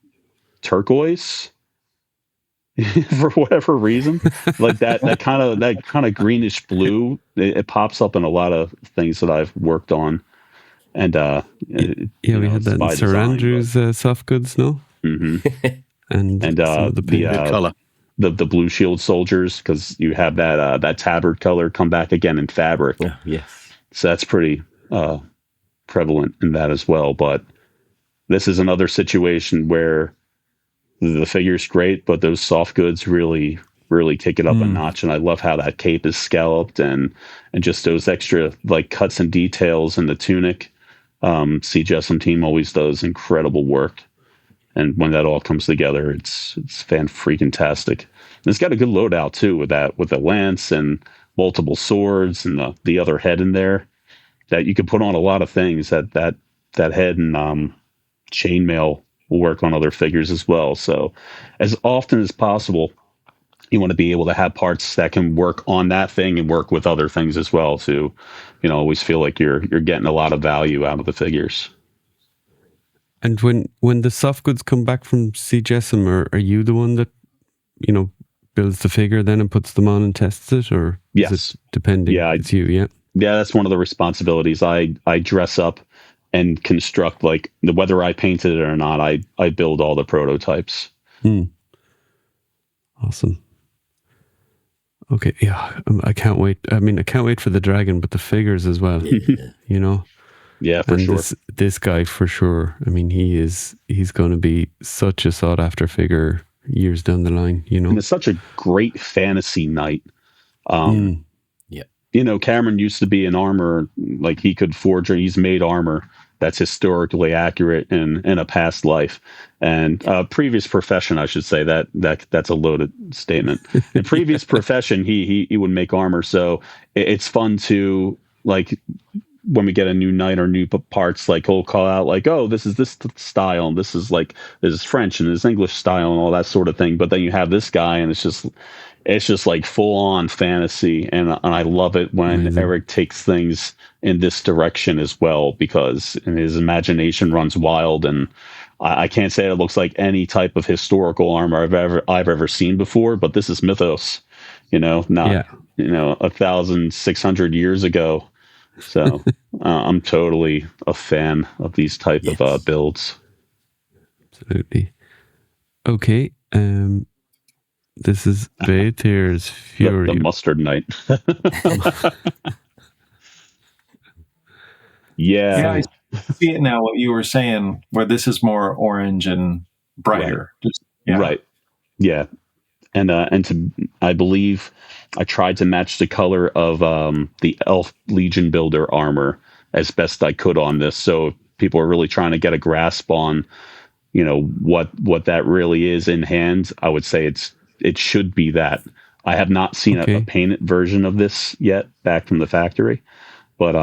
turquoise for whatever reason. Like that kind of greenish blue. It pops up in a lot of things that I've worked on. And we had that in Sir Andrew's soft goods, no? Mm-hmm. and the color. The Blue Shield soldiers, because you have that tabard color come back again in fabric. Yes. So that's pretty prevalent in that as well. But this is another situation where the figure's great, but those soft goods really kick it up a notch. And I love how that cape is scalloped and just those extra like cuts and details in the tunic. C. Jessam's team always does incredible work. And when that all comes together, it's fan-freaking-tastic. And it's got a good loadout too with the lance and multiple swords and the other head in there that you could put on a lot of things. That head and chainmail will work on other figures as well. So as often as possible, you want to be able to have parts that can work on that thing and work with other things as well to, always feel like you're getting a lot of value out of the figures. And when the soft goods come back from C. Jessam, are you the one that, builds the figure then and puts them on and tests it? Or yes, is it depending? Yeah, it's you, yeah. Yeah, that's one of the responsibilities. I dress up and construct, like, whether I painted it or not, I build all the prototypes. Awesome. Okay, yeah, I can't wait. I mean, I can't wait for the dragon, but the figures as well, Yeah, for sure. This guy, for sure. I mean, he's going to be such a sought after figure years down the line, And it's such a great fantasy knight. Cameron used to be an armor, like he could forge, or he's made armor that's historically accurate in a past life. And previous profession, I should say, that's a loaded statement. In previous profession, he would make armor. So it's fun to, like, when we get a new knight or new parts, like he'll call out like, oh, this is this style, and this is French and this English style and all that sort of thing. But then you have this guy, and it's just like full on fantasy. And I love it when Eric takes things in this direction as well, because his imagination runs wild. And I can't say it looks like any type of historical armor I've ever seen before, but this is mythos, not 1,600 years ago. So I'm totally a fan of these type of builds. Absolutely. Okay. This is Baertsch's Fury. The mustard knight. Yeah. I see it now, what you were saying, where this is more orange and brighter. Right. Yeah. And I believe I tried to match the color of the Elf Legion Builder armor as best I could on this. So if people are really trying to get a grasp on, what that really is in hand, I would say it should be that. I have not seen a painted version of this yet back from the factory, but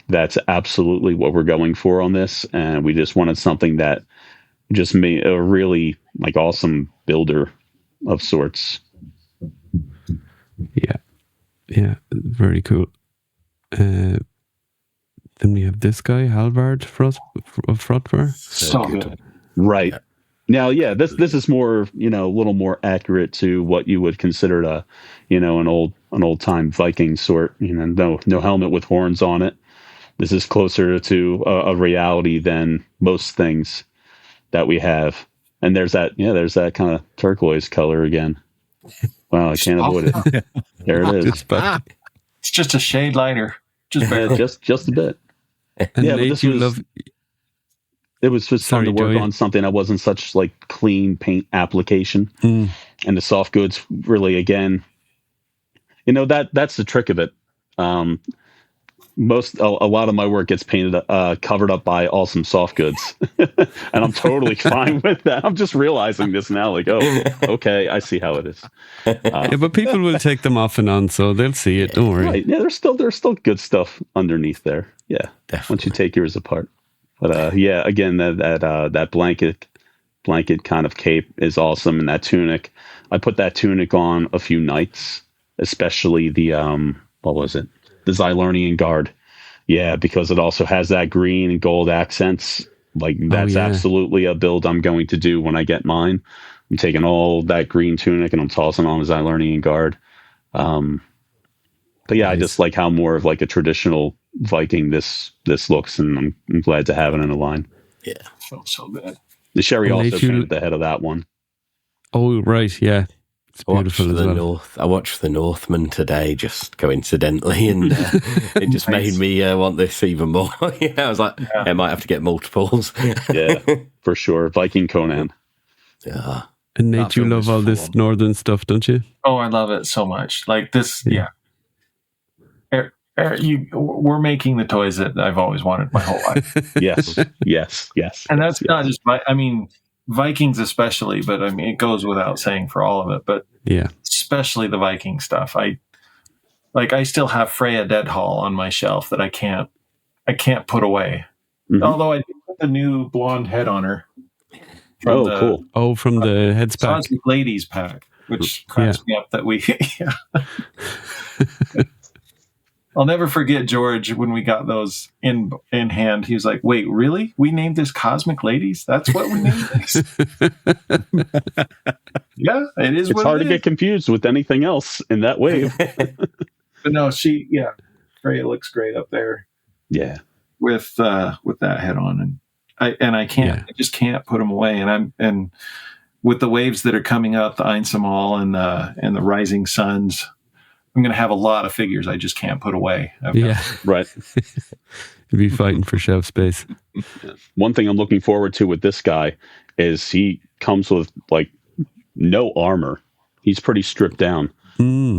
that's absolutely what we're going for on this. And we just wanted something that just made a really awesome builder of sorts. Yeah, very cool. Then we have this guy, Halvard of Frotvar. So good. Right. Now, this is more, a little more accurate to what you would consider an old time Viking sort. No helmet with horns on it. This is closer to a reality than most things that we have. And there's that kind of turquoise color again. Wow, I can't avoid it. There it is. It's just a shade lighter. Just a bit. And Nate, it was just fun to work on something that wasn't such clean paint application. And the soft goods really, again, that's the trick of it. A lot of my work gets painted, covered up by awesome soft goods, and I'm totally fine with that. I'm just realizing this now, oh, okay, I see how it is. But people will take them off and on, so they'll see it. Don't worry. Right? Yeah, there's still good stuff underneath there. Yeah, definitely. Once you take yours apart. But again, that blanket kind of cape is awesome, and that tunic. I put that tunic on a few knights, especially the what was it? The Xylarnian Guard. Yeah, because it also has that green and gold accents. That's absolutely a build I'm going to do when I get mine. I'm taking all that green tunic and I'm tossing on the Xylarnian Guard. But yeah, nice. I just like how more of a traditional Viking this looks, and I'm glad to have it in the line. Yeah, felt so good. The Sherry also painted the head of that one. Oh, right, yeah. It's beautiful as well. I watched The Northman today, just coincidentally, and it just made me want this even more. I was like, I might have to get multiples. Yeah, for sure. Viking Conan. Yeah. And Nate, you love all this northern stuff, don't you? Oh, I love it so much. Like this, we're making the toys that I've always wanted my whole life. Yes. And that's not just, Vikings especially, but I mean, it goes without saying for all of it, but especially the Viking stuff. I still have Freya Deadhall on my shelf that I can't put away. Mm-hmm. Although I did put the new blonde head on her. Cool. Oh, from the heads pack. Cosmic Ladies pack, which cracks me up that we... I'll never forget George when we got those in hand. He was like, "Wait, really? We named this Cosmic Ladies? That's what we named this?" Yeah, it is. It's hard to get confused with anything else in that wave. But no, Freya looks great up there. Yeah, with that head on, and I can't, I just can't put them away. And with the waves that are coming up, the Einsamal and the Rising Suns. I'm going to have a lot of figures I just can't put away. Right. You'd be fighting for shelf space. One thing I'm looking forward to with this guy is he comes with like no armor. He's pretty stripped down.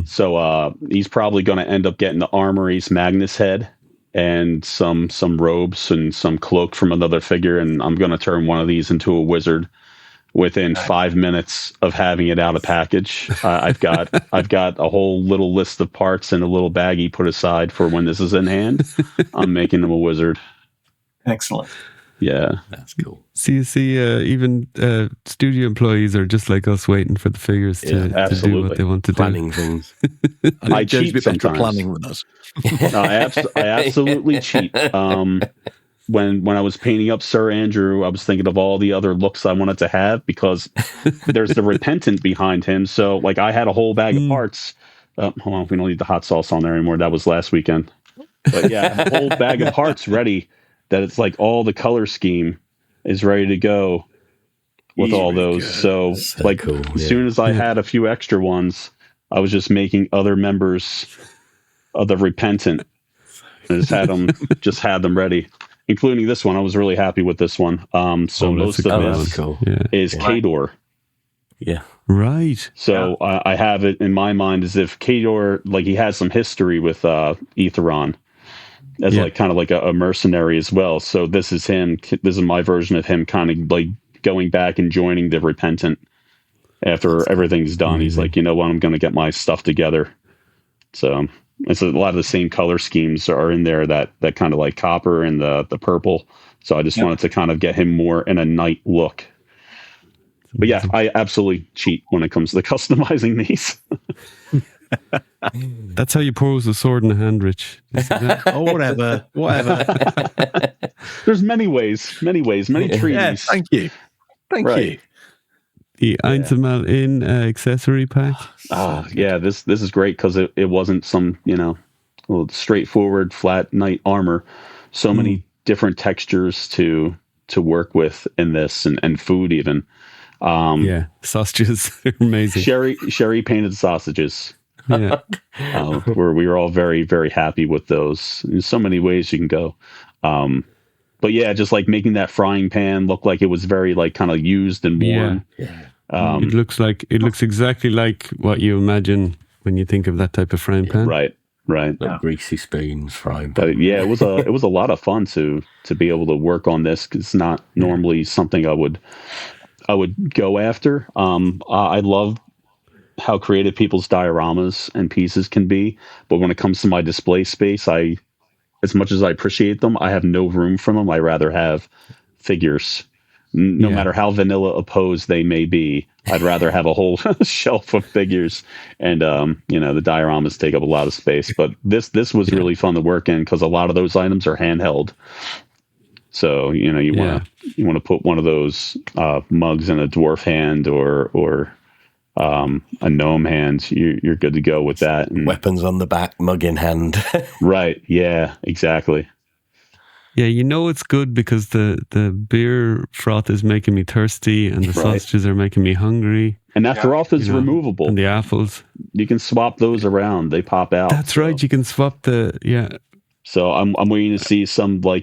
So he's probably going to end up getting the Armory's Magnus head and some robes and some cloak from another figure. And I'm going to turn one of these into a wizard within 5 minutes of having it out of package. I've got a whole little list of parts in a little baggie put aside for when this is in hand. I'm making him a wizard. Excellent. Yeah, that's cool. So you see, even studio employees are just like us, waiting for the figures to do what they want to planning things. I cheat a bit better planning with us. No, I absolutely cheat. When I was painting up Sir Andrew, I was thinking of all the other looks I wanted to have because there's the Repentant behind him. So, like, I had a whole bag of parts. Hold on, we don't need the hot sauce on there anymore. That was last weekend. But yeah, a whole bag of parts ready that it's like all the color scheme is ready to go with all those. So like, cool. As soon as I had a few extra ones, I was just making other members of the Repentant. And just had them ready. Including this one. I was really happy with this one. Most of this is Khador. Yeah. Right. So I have it in my mind as if Khador, like he has some history with Etheron as like kind of like a mercenary as well. So this is him. This is my version of him kind of like going back and joining the Repentant after everything's done. Amazing. He's like, you know what? I'm going to get my stuff together. So it's a lot of the same color schemes are in there, that kind of like copper and the purple. So I just wanted to kind of get him more in a night look. But yeah, I absolutely cheat when it comes to customizing these. That's how you pose a sword in a hand, Rich. Oh, whatever. There's many ways, many trees. Yeah, thank you. Thank you. The Einzelmal in accessory pack. This is great because it wasn't some straightforward flat knight armor. So many different textures to work with in this, and food even. Sausages are amazing. Sherry painted sausages. Yeah, where we were all very, very happy with those. There's so many ways you can go. But yeah, just like making that frying pan look like it was very like kind of used and worn. Yeah. It looks exactly like what you imagine when you think of that type of frying pan. Right. Like greasy spoons, frying pan. But yeah, it was a lot of fun to be able to work on this, because it's not normally something I would go after. I love how creative people's dioramas and pieces can be, but when it comes to my display space, as much as I appreciate them, I have no room for them. I rather have figures. No matter how vanilla opposed they may be, I'd rather have a whole shelf of figures. And the dioramas take up a lot of space. But this was really fun to work in, because a lot of those items are handheld. So you want to put one of those mugs in a dwarf hand or a gnome hand. You're good to go with that. And weapons on the back, mug in hand. Right. Yeah. Exactly. Yeah, you know it's good because the beer froth is making me thirsty and the sausages are making me hungry. And that froth is removable. And the apples. You can swap those around. They pop out. That's right. You can swap So I'm waiting to see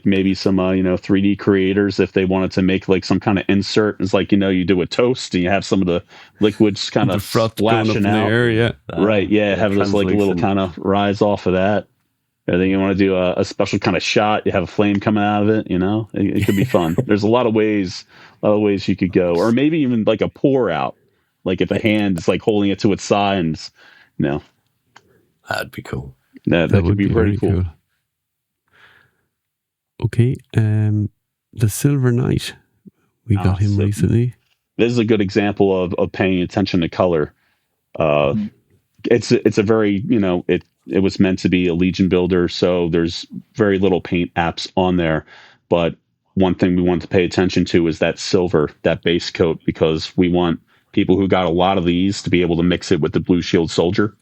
maybe some 3D creators if they wanted to make like some kind of insert. It's like you do a toast and you have some of the liquids kind of splashing out. In the air, yeah. Right, yeah. Have this like little kind of rise off of that. Or then you want to do a special kind of shot. You have a flame coming out of it. It could be fun. There's a lot of ways you could go, or maybe even like a pour out. Like if a hand is like holding it to its sides, that'd be cool. That could be pretty cool. Okay, the Silver Knight, we got him recently. This is a good example of paying attention to color. It's a very it was meant to be a Legion builder, so there's very little paint apps on there. But one thing we want to pay attention to is that silver, that base coat, because we want people who got a lot of these to be able to mix it with the Blue Shield Soldier.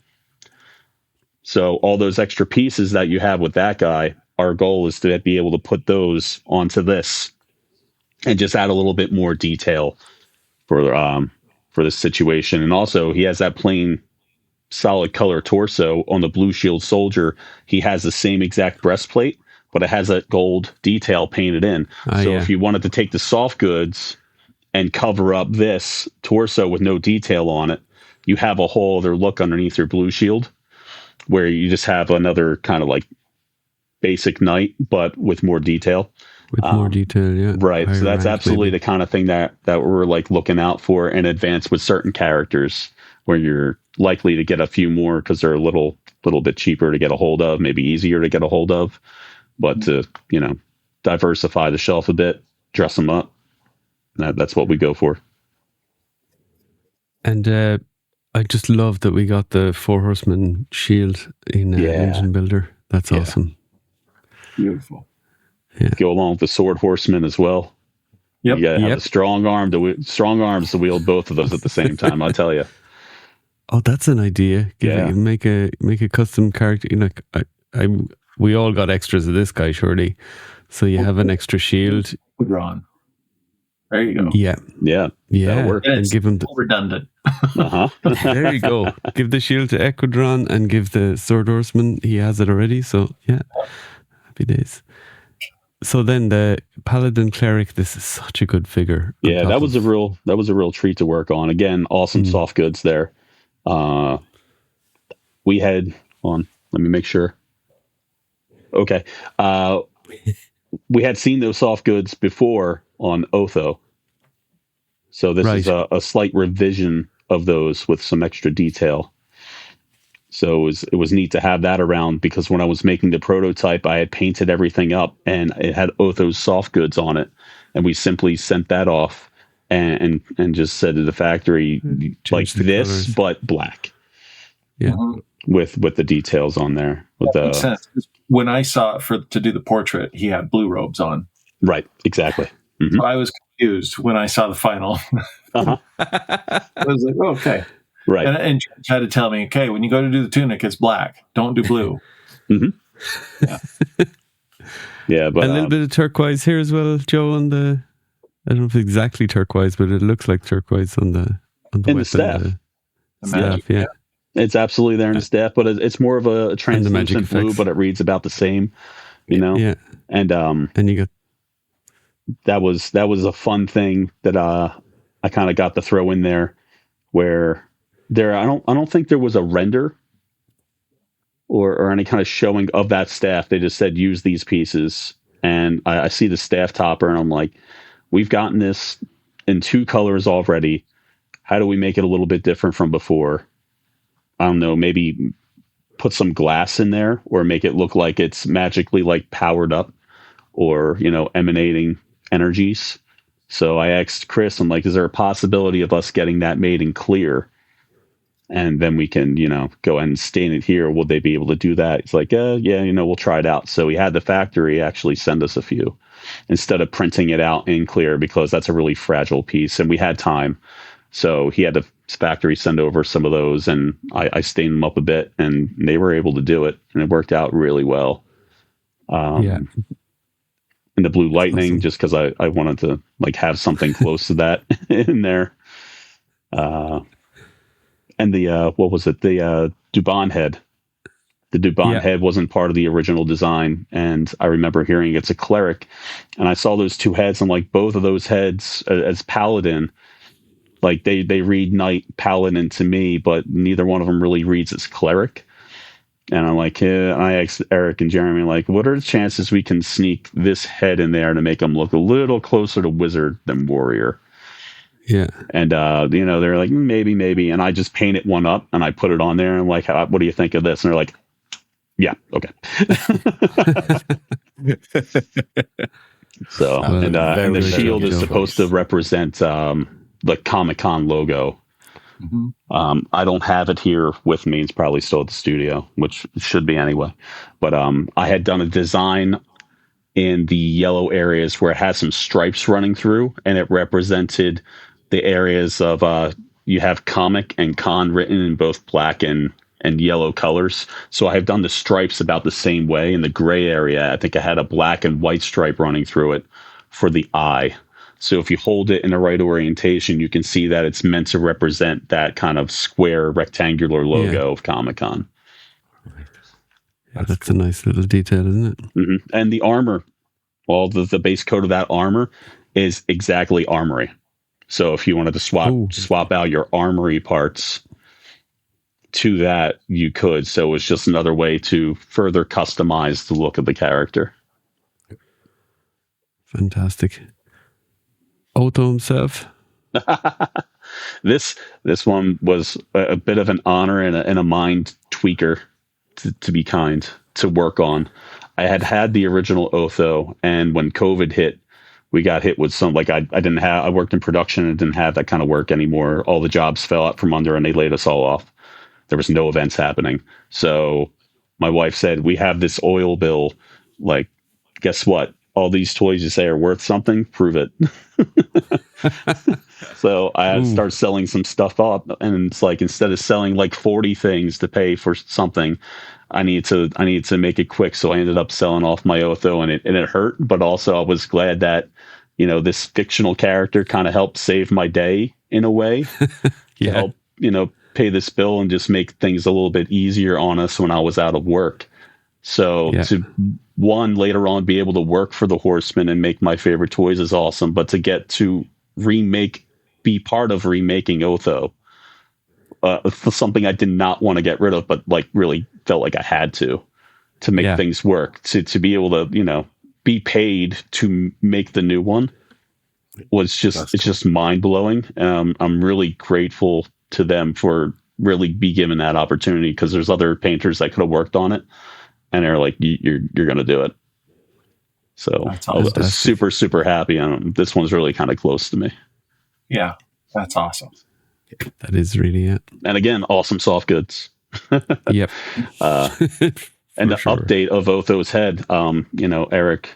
So all those extra pieces that you have with that guy, our goal is to be able to put those onto this and just add a little bit more detail for this situation. And also he has that plain solid color torso on the Blue Shield Soldier. He has the same exact breastplate, but it has that gold detail painted in. If you wanted to take the soft goods and cover up this torso with no detail on it, you have a whole other look underneath your Blue Shield where you just have another kind of like basic knight, but with more detail. With more detail, yeah. Right. So that's absolutely the kind of thing that we're like looking out for in advance with certain characters, where you're likely to get a few more because they're a little bit cheaper to get a hold of, maybe easier to get a hold of, but to diversify the shelf a bit, dress them up. That's what we go for. And I just love that we got the Four Horsemen shield in Engine Builder. That's awesome. Beautiful. Yeah. Go along with the Sword Horseman as well. Yep. You gotta have a strong arms to wield both of those at the same time. I'll tell you. Oh, that's an idea. Make a custom character. We all got extras of this guy, surely. So you have an extra shield. Drawn. There you go. Yeah. That'll work. And and give him redundant. There you go. Give the shield to Equidron and give the Sword Horseman. He has it already. So happy days. So then the Paladin Cleric. This is such a good figure. Yeah, that was a real treat to work on. Again, awesome soft goods there. We had let me make sure. Okay. We had seen those soft goods before on Otho. So this is a slight revision of those with some extra detail. So it was neat to have that around, because when I was making the prototype, I had painted everything up and it had Otho's soft goods on it. And we simply sent that off and just said to the factory, like this, colors, but black. Yeah. With the details on there. That makes sense. When I saw it to do the portrait, he had blue robes on. Right. Exactly. Mm-hmm. So I was confused when I saw the final. I was like, okay. Right. And she had to tell me, okay, when you go to do the tunic, it's black. Don't do blue. Mm-hmm. Yeah. But a little bit of turquoise here as well, Joe, on the, I don't know if it's exactly turquoise, but it looks like turquoise on the weapon. The staff. The staff, yeah. It's absolutely there in the staff, but it's more of a translucent blue, but it reads about the same, Yeah. And you got that was a fun thing that I kind of got to throw in there, where I don't think there was a render or any kind of showing of that staff. They just said use these pieces, and I see the staff topper, and I'm like, we've gotten this in 2 colors already. How do we make it a little bit different from before? I don't know, maybe put some glass in there, or make it look like it's magically like powered up, or emanating energies. So I asked Chris, I'm like, is there a possibility of us getting that made in clear, and then we can go ahead and stain it here? Will they be able to do that? It's like, we'll try it out. So we had the factory actually send us a few instead of printing it out in clear, because that's a really fragile piece, and we had time. So he had the factory send over some of those, and I stained them up a bit, and they were able to do it, and it worked out really well. and the Blue Lightning, awesome. just because I wanted to like have something close to that in there. And the what was it? The Dubon head. The Dubon head wasn't part of the original design, and I remember hearing it's a cleric, and I saw those two heads. I'm like, both of those heads as paladin, like they read knight paladin to me, but neither one of them really reads as cleric. And I'm like, I asked Eric and Jeremy, like, what are the chances we can sneak this head in there to make them look a little closer to wizard than warrior? Yeah. And, they're like, maybe. And I just painted one up and I put it on there. And I'm like, what do you think of this? And they're like, yeah, okay. So, and the shield is supposed to represent the Comic-Con logo. Mm-hmm. I don't have it here with me. It's probably still at the studio, which it should be anyway. But I had done a design in the yellow areas where it had some stripes running through, and it represented the areas of you have comic and con written in both black and yellow colors. So I have done the stripes about the same way. In the gray area, I think I had a black and white stripe running through it for the eye. So if you hold it in the right orientation, you can see that it's meant to represent that kind of square rectangular logo of Comic-Con. That's a nice little detail, isn't it? Mm-hmm. And the armor, well, the base coat of that armor is exactly armory. So if you wanted to swap out your armory parts to that, you could. So it's just another way to further customize the look of the character. Fantastic. Otto himself. This one was a bit of an honor and a mind tweaker, to be kind, to work on. I had the original Otho, and when COVID hit, we got hit with some, like I worked in production and didn't have that kind of work anymore. All the jobs fell out from under and they laid us all off. There was no events happening. So my wife said, we have this oil bill. Like, guess what? All these toys you say are worth something, prove it. So I had to start selling some stuff up, and it's like, instead of selling like 40 things to pay for something, I need to make it quick. So I ended up selling off my Otho, and it hurt, but also I was glad that, this fictional character kind of helped save my day in a way. To help, pay this bill and just make things a little bit easier on us when I was out of work. So to later on be able to work for the Horsemen and make my favorite toys is awesome, but to get to be part of remaking Otho, something I did not want to get rid of, but like really felt like I had to make things work, to be able to, be paid to make the new one was just mind blowing. I'm really grateful to them for really be given that opportunity, because there's other painters that could have worked on it, and they're like, you're going to do it. So I was super, super happy. This one's really kind of close to me. Yeah, that's awesome. That is really it. And again, awesome soft goods. Yep. And the update of Otho's head, Eric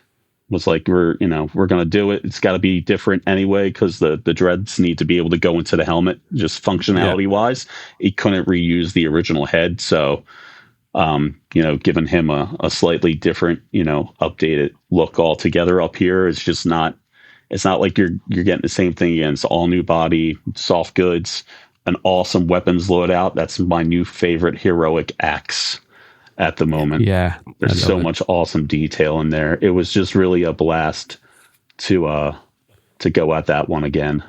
was like, we're going to do it. It's got to be different anyway, because the dreads need to be able to go into the helmet, just functionality wise. He couldn't reuse the original head. So, giving him a slightly different, updated look altogether up here. It's not like you're getting the same thing again. It's all new body, soft goods, an awesome weapons loadout. That's my new favorite heroic axe at the moment. Yeah. There's so much awesome detail in there. It was just really a blast to go at that one again.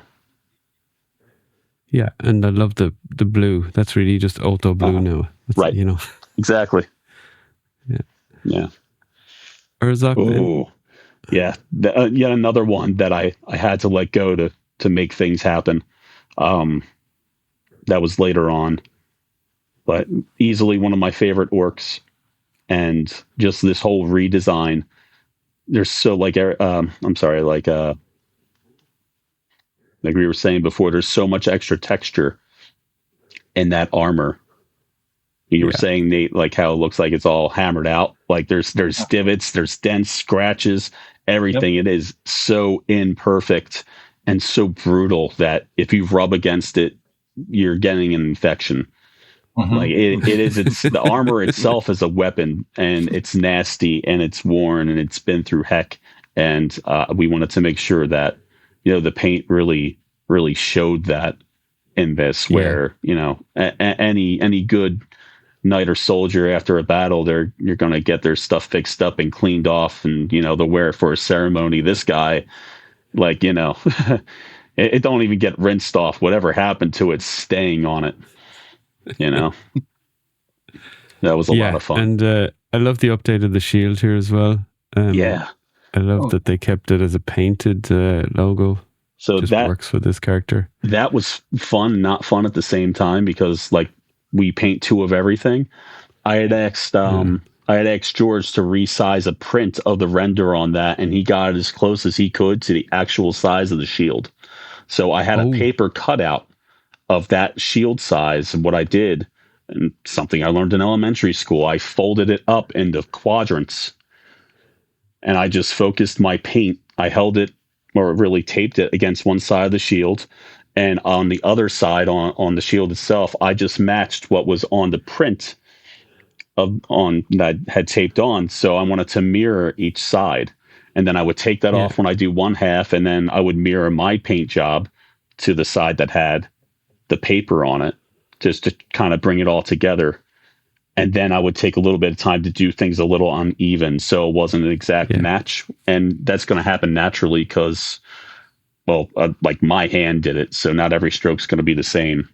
Yeah, and I love the blue. That's really just Otto blue now. It's, right. Exactly. Yeah. Urzok. Oh, yeah. Yet another one that I had to let go to make things happen. That was later on, but easily one of my favorite orcs, and just this whole redesign. There's so like we were saying before, there's so much extra texture in that armor. You were saying, Nate, like how it looks like it's all hammered out. Like there's divots, there's dents, scratches, everything. Yep. It is so imperfect and so brutal that if you rub against it, you're getting an infection. Mm-hmm. Like it's the armor itself is a weapon, and it's nasty and it's worn and it's been through heck and we wanted to make sure that the paint really showed that in this, where any good knight or soldier after a battle, you're going to get their stuff fixed up and cleaned off, and they'll wear it for a ceremony. This guy, like it don't even get rinsed off. Whatever happened to it's staying on it. That was a lot of fun. And I love the update of the shield here as well. I love that they kept it as a painted logo. So just that works with this character. That was fun, not fun at the same time, because like we paint 2 of everything. I had asked George to resize a print of the render on that, and he got it as close as he could to the actual size of the shield. So I had a paper cutout of that shield size, and what I did, and something I learned in elementary school, I folded it up into quadrants, and I just focused my paint. I held it, or really taped it against one side of the shield, and on the other side, on the shield itself, I just matched what was on the print on that I had taped on. So I wanted to mirror each side, and then I would take that off when I do one half, and then I would mirror my paint job to the side that had the paper on it, just to kind of bring it all together. And then I would take a little bit of time to do things a little uneven, so it wasn't an exact match. And that's going to happen naturally because, like my hand did it, so not every stroke's going to be the same.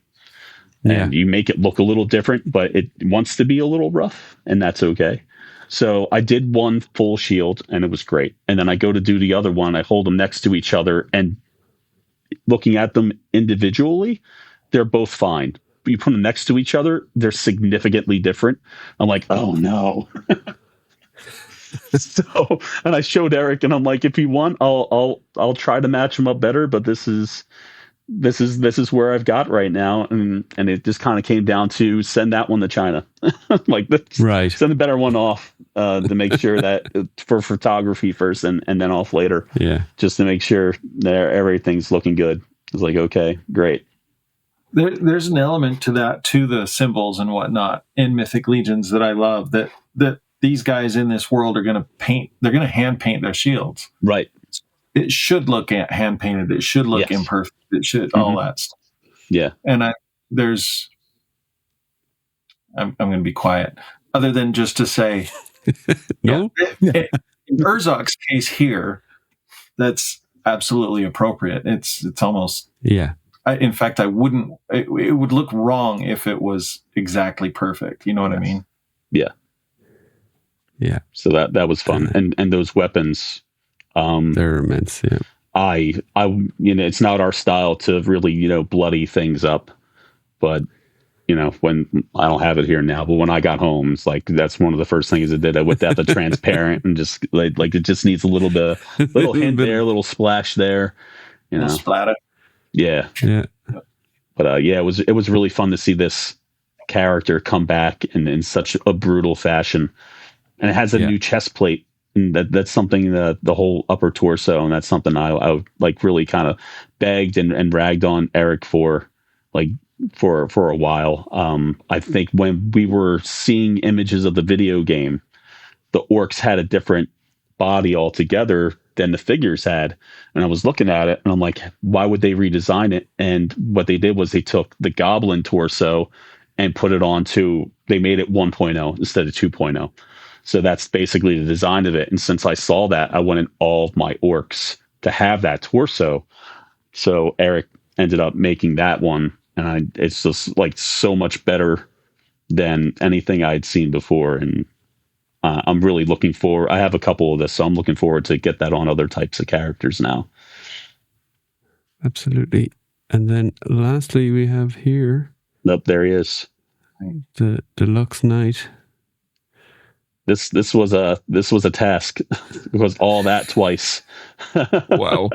And you make it look a little different, but it wants to be a little rough, and that's okay. So I did one full shield, and it was great. And then I go to do the other one. I hold them next to each other, and looking at them individually, they're both fine. You put them next to each other, they're significantly different. I'm like, oh no. So, and I showed Eric, and I'm like, if you want, I'll try to match them up better, but this is where I've got right now, and it just kind of came down to send that one to China. Like, send the better one off to make sure that for photography first, and then off later. Yeah, just to make sure that everything's looking good. I was like, okay, great. There's an element to that, to the symbols and whatnot in Mythic Legions that I love, that these guys in this world are going to paint. They're going to hand paint their shields. Right. It should look hand painted. It should look imperfect. It should all that stuff. Yeah. And I'm going to be quiet, other than just to say, no. In Urzok's case here, that's absolutely appropriate. It's almost in fact, I wouldn't. It would look wrong if it was exactly perfect. You know what I mean? Yeah. Yeah. So that was fun, and those weapons, they're immense. Yeah. I it's not our style to really bloody things up, but when I don't have it here now, but when I got home, it's like that's one of the first things I did. I whipped out the transparent and just like it just needs a little hint there, a little splash there, splatter. Yeah. But it was really fun to see this character come back in such a brutal fashion, and it has a new chest plate, and that's something the whole upper torso, and that's something I like really kind of begged and ragged on Eric for a while. I think when we were seeing images of the video game, the orcs had a different body altogether than the figures had, and I was looking at it and I'm like, why would they redesign it? And what they did was they took the goblin torso and put it onto, they made it 1.0 instead of 2.0. So that's basically the design of it. And since I saw that, I wanted all of my orcs to have that torso. So Eric ended up making that one, and it's just like so much better than anything I'd seen before. And I'm really looking forward. I have a couple of this, so I'm looking forward to get that on other types of characters now. Absolutely. And then lastly, we have here. Nope, there he is. The Deluxe Knight. This was a task. It was all that twice. Wow.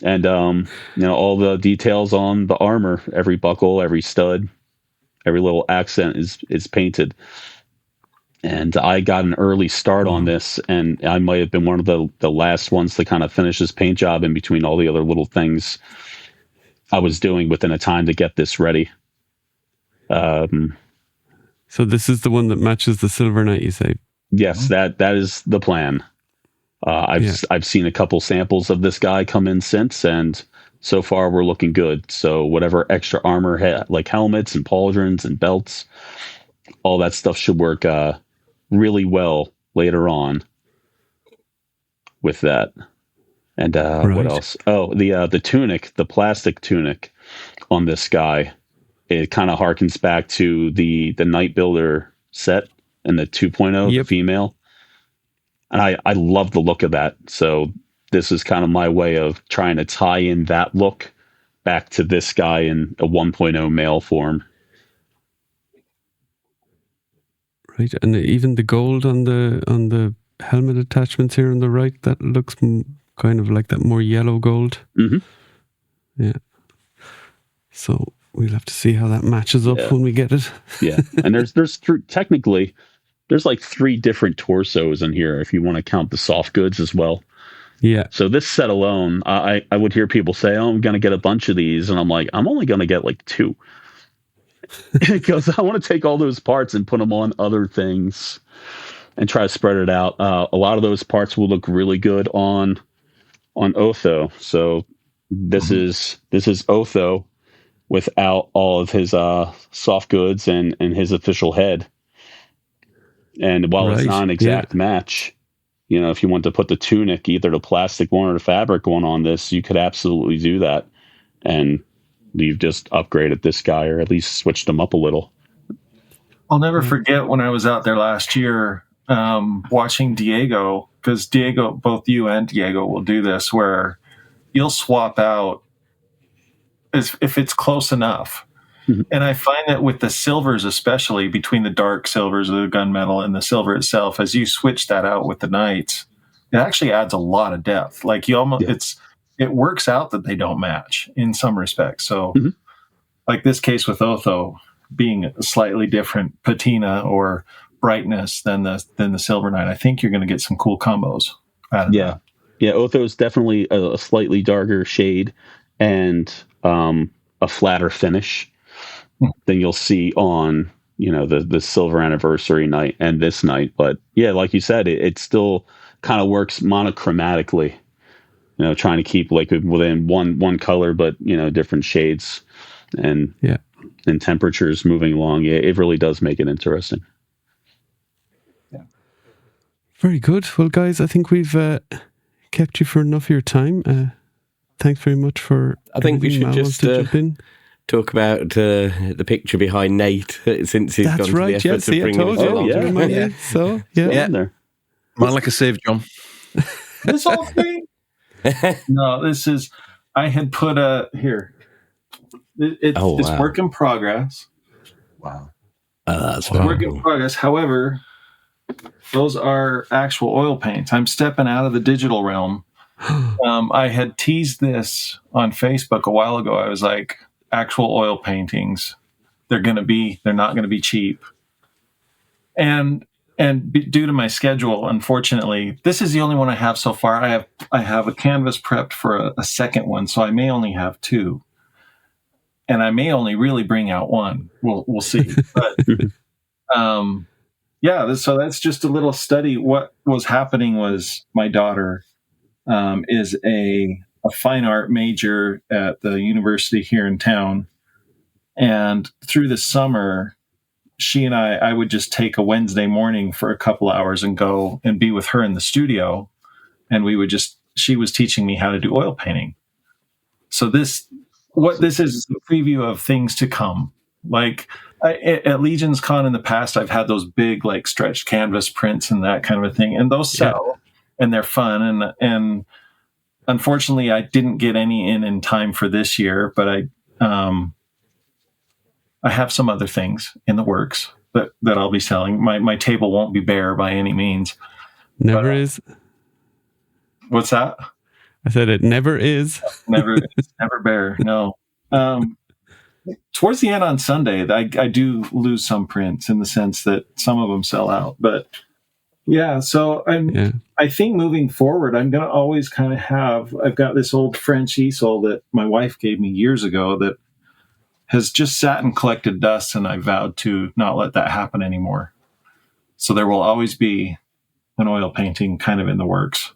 And all the details on the armor, every buckle, every stud, every little accent is painted. And I got an early start on this, and I might have been one of the last ones to kind of finish this paint job in between all the other little things I was doing within a time to get this ready. So this is the one that matches the Silver Knight, you say? Yes, that is the plan. I've seen a couple samples of this guy come in since, and so far we're looking good. So whatever extra armor, like helmets and pauldrons and belts, all that stuff should work really well later on with that. And what else? Oh, the tunic, the plastic tunic on this guy, it kind of harkens back to the Night Builder set and the 2.0, the female. And I love the look of that. So this is kind of my way of trying to tie in that look back to this guy in a 1.0 male form. Right, and even the gold on the helmet attachments here on the right, that looks kind of like that more yellow gold. Mm-hmm. Yeah. So we'll have to see how that matches up when we get it. Yeah, and there's technically there's like 3 different torsos in here if you want to count the soft goods as well. Yeah. So this set alone, I would hear people say, "Oh, I'm going to get a bunch of these," and I'm like, I'm only going to get like 2. Because I want to take all those parts and put them on other things and try to spread it out. A lot of those parts will look really good on Otho. So this is Otho without all of his soft goods and his official head. And while it's not an exact match, if you want to put the tunic, either the plastic one or the fabric one on this, you could absolutely do that. And you've just upgraded this guy, or at least switched him up a little. I'll never forget when I was out there last year watching Diego, because Diego, both you and Diego will do this, where you'll swap out if it's close enough. Mm-hmm. And I find that with the silvers, especially between the dark silvers of the gunmetal and the silver itself, as you switch that out with the knights, it actually adds a lot of depth. Like you almost, it works out that they don't match in some respects. So like this case with Otho being a slightly different patina or brightness than the Silver Knight, I think you're going to get some cool combos out of that. Yeah, Otho is definitely a slightly darker shade and a flatter finish than you'll see on the Silver Anniversary Knight and this Knight. But yeah, like you said, it still kind of works monochromatically. Trying to keep like within one color, but different shades and temperatures moving along. Yeah, it really does make it interesting. Yeah. Very good. Well, guys, I think we've kept you for enough of your time. Thanks very much for. I think we should just talk about the picture behind Nate since he's gone to the effort to bring us along. So Mine like a save, John. This whole thing. No, this is. I had put here. It's work in progress. Wow. That's work in progress. However, those are actual oil paints. I'm stepping out of the digital realm. I had teased this on Facebook a while ago. I was like, actual oil paintings. They're not going to be cheap. And due to my schedule, unfortunately, this is the only one I have so far. I have a canvas prepped for a second one, so I may only have 2, and I may only really bring out 1. We'll see. But so that's just a little study. What was happening was my daughter is a fine art major at the university here in town, and through the summer, she and I would just take a Wednesday morning for a couple hours and go and be with her in the studio. And she was teaching me how to do oil painting. So this is a preview of things to come. Like at Legions Con in the past, I've had those big, like stretched canvas prints and that kind of a thing. And those sell and they're fun. And unfortunately I didn't get any in time for this year, but I have some other things in the works that I'll be selling. My table won't be bare by any means. Never is. What's that? I said it never is. Never bare. No. Towards the end on Sunday, I do lose some prints in the sense that some of them sell out. But yeah, so I think moving forward, I'm going to always kind of I've got this old French easel that my wife gave me years ago that has just sat and collected dust, and I vowed to not let that happen anymore. So there will always be an oil painting kind of in the works.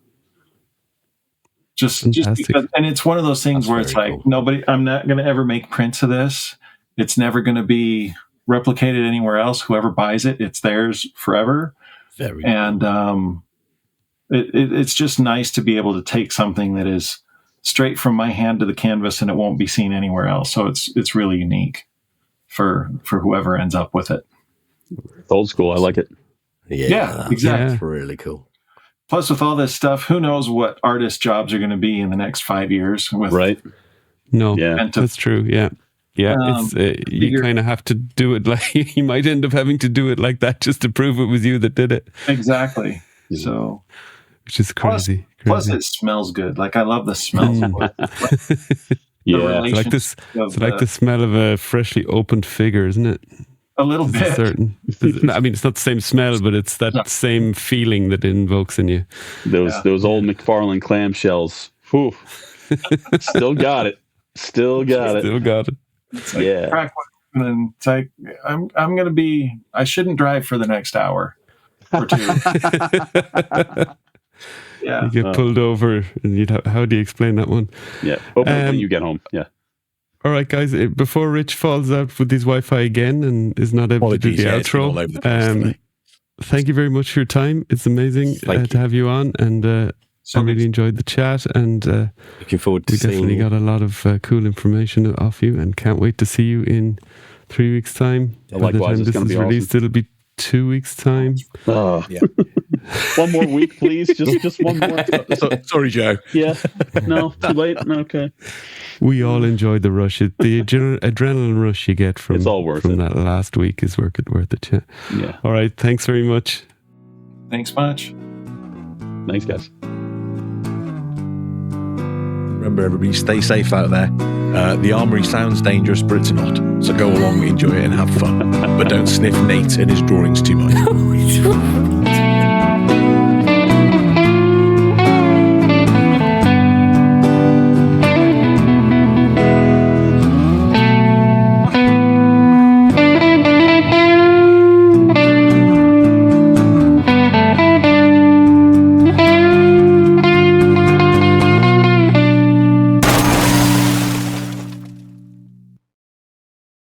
Just Fantastic. because, and it's one of those things where it's like, I'm not going to ever make prints of this. It's never going to be replicated anywhere else. Whoever buys it, it's theirs forever. Very and it's just nice to be able to take something that is straight from my hand to the canvas and it won't be seen anywhere else. So it's really unique for whoever ends up with it. It's old school. I like it. Yeah, exactly. That's really cool. Plus, with all this stuff, who knows what artist jobs are going to be in the next 5 years? Right. No, Yeah. that's true. Yeah. Yeah. You kind of have to do it like, you might end up having to do it like that just to prove it was you that did it. Exactly. So, which is crazy. Plus it smells good. Like, I love the smell. Yeah. It's like the smell of a freshly opened figure, isn't it? A little bit. I mean, it's not the same smell, but it's that same feeling that it invokes in you. Those old McFarlane clamshells. Whew. Still got it. Still got it. It's like crack one, and it's like I'm gonna be. I shouldn't drive for the next hour or two. You get pulled over, and how do you explain that one? Yeah. Hopefully when you get home. Yeah. All right, guys. Before Rich falls out with his Wi-Fi again and is not able to do the outro, thank you very much for your time. It's amazing to have you on, and I really enjoyed the chat. And looking forward to we definitely got a lot of cool information off you, and can't wait to see you in 3 weeks' time. By the time this is released, it'll be 2 weeks' time. One more week, please. Just one more. Sorry, Joe. Yeah. No, too late. Okay. We all enjoyed the rush. The adrenaline rush you get from that last week is worth it. Yeah. All right. Thanks very much. Thanks much. Thanks, guys. Remember, everybody, stay safe out there. The armory sounds dangerous, but it's not. So go along, enjoy it, and have fun. But don't sniff Nate and his drawings too much.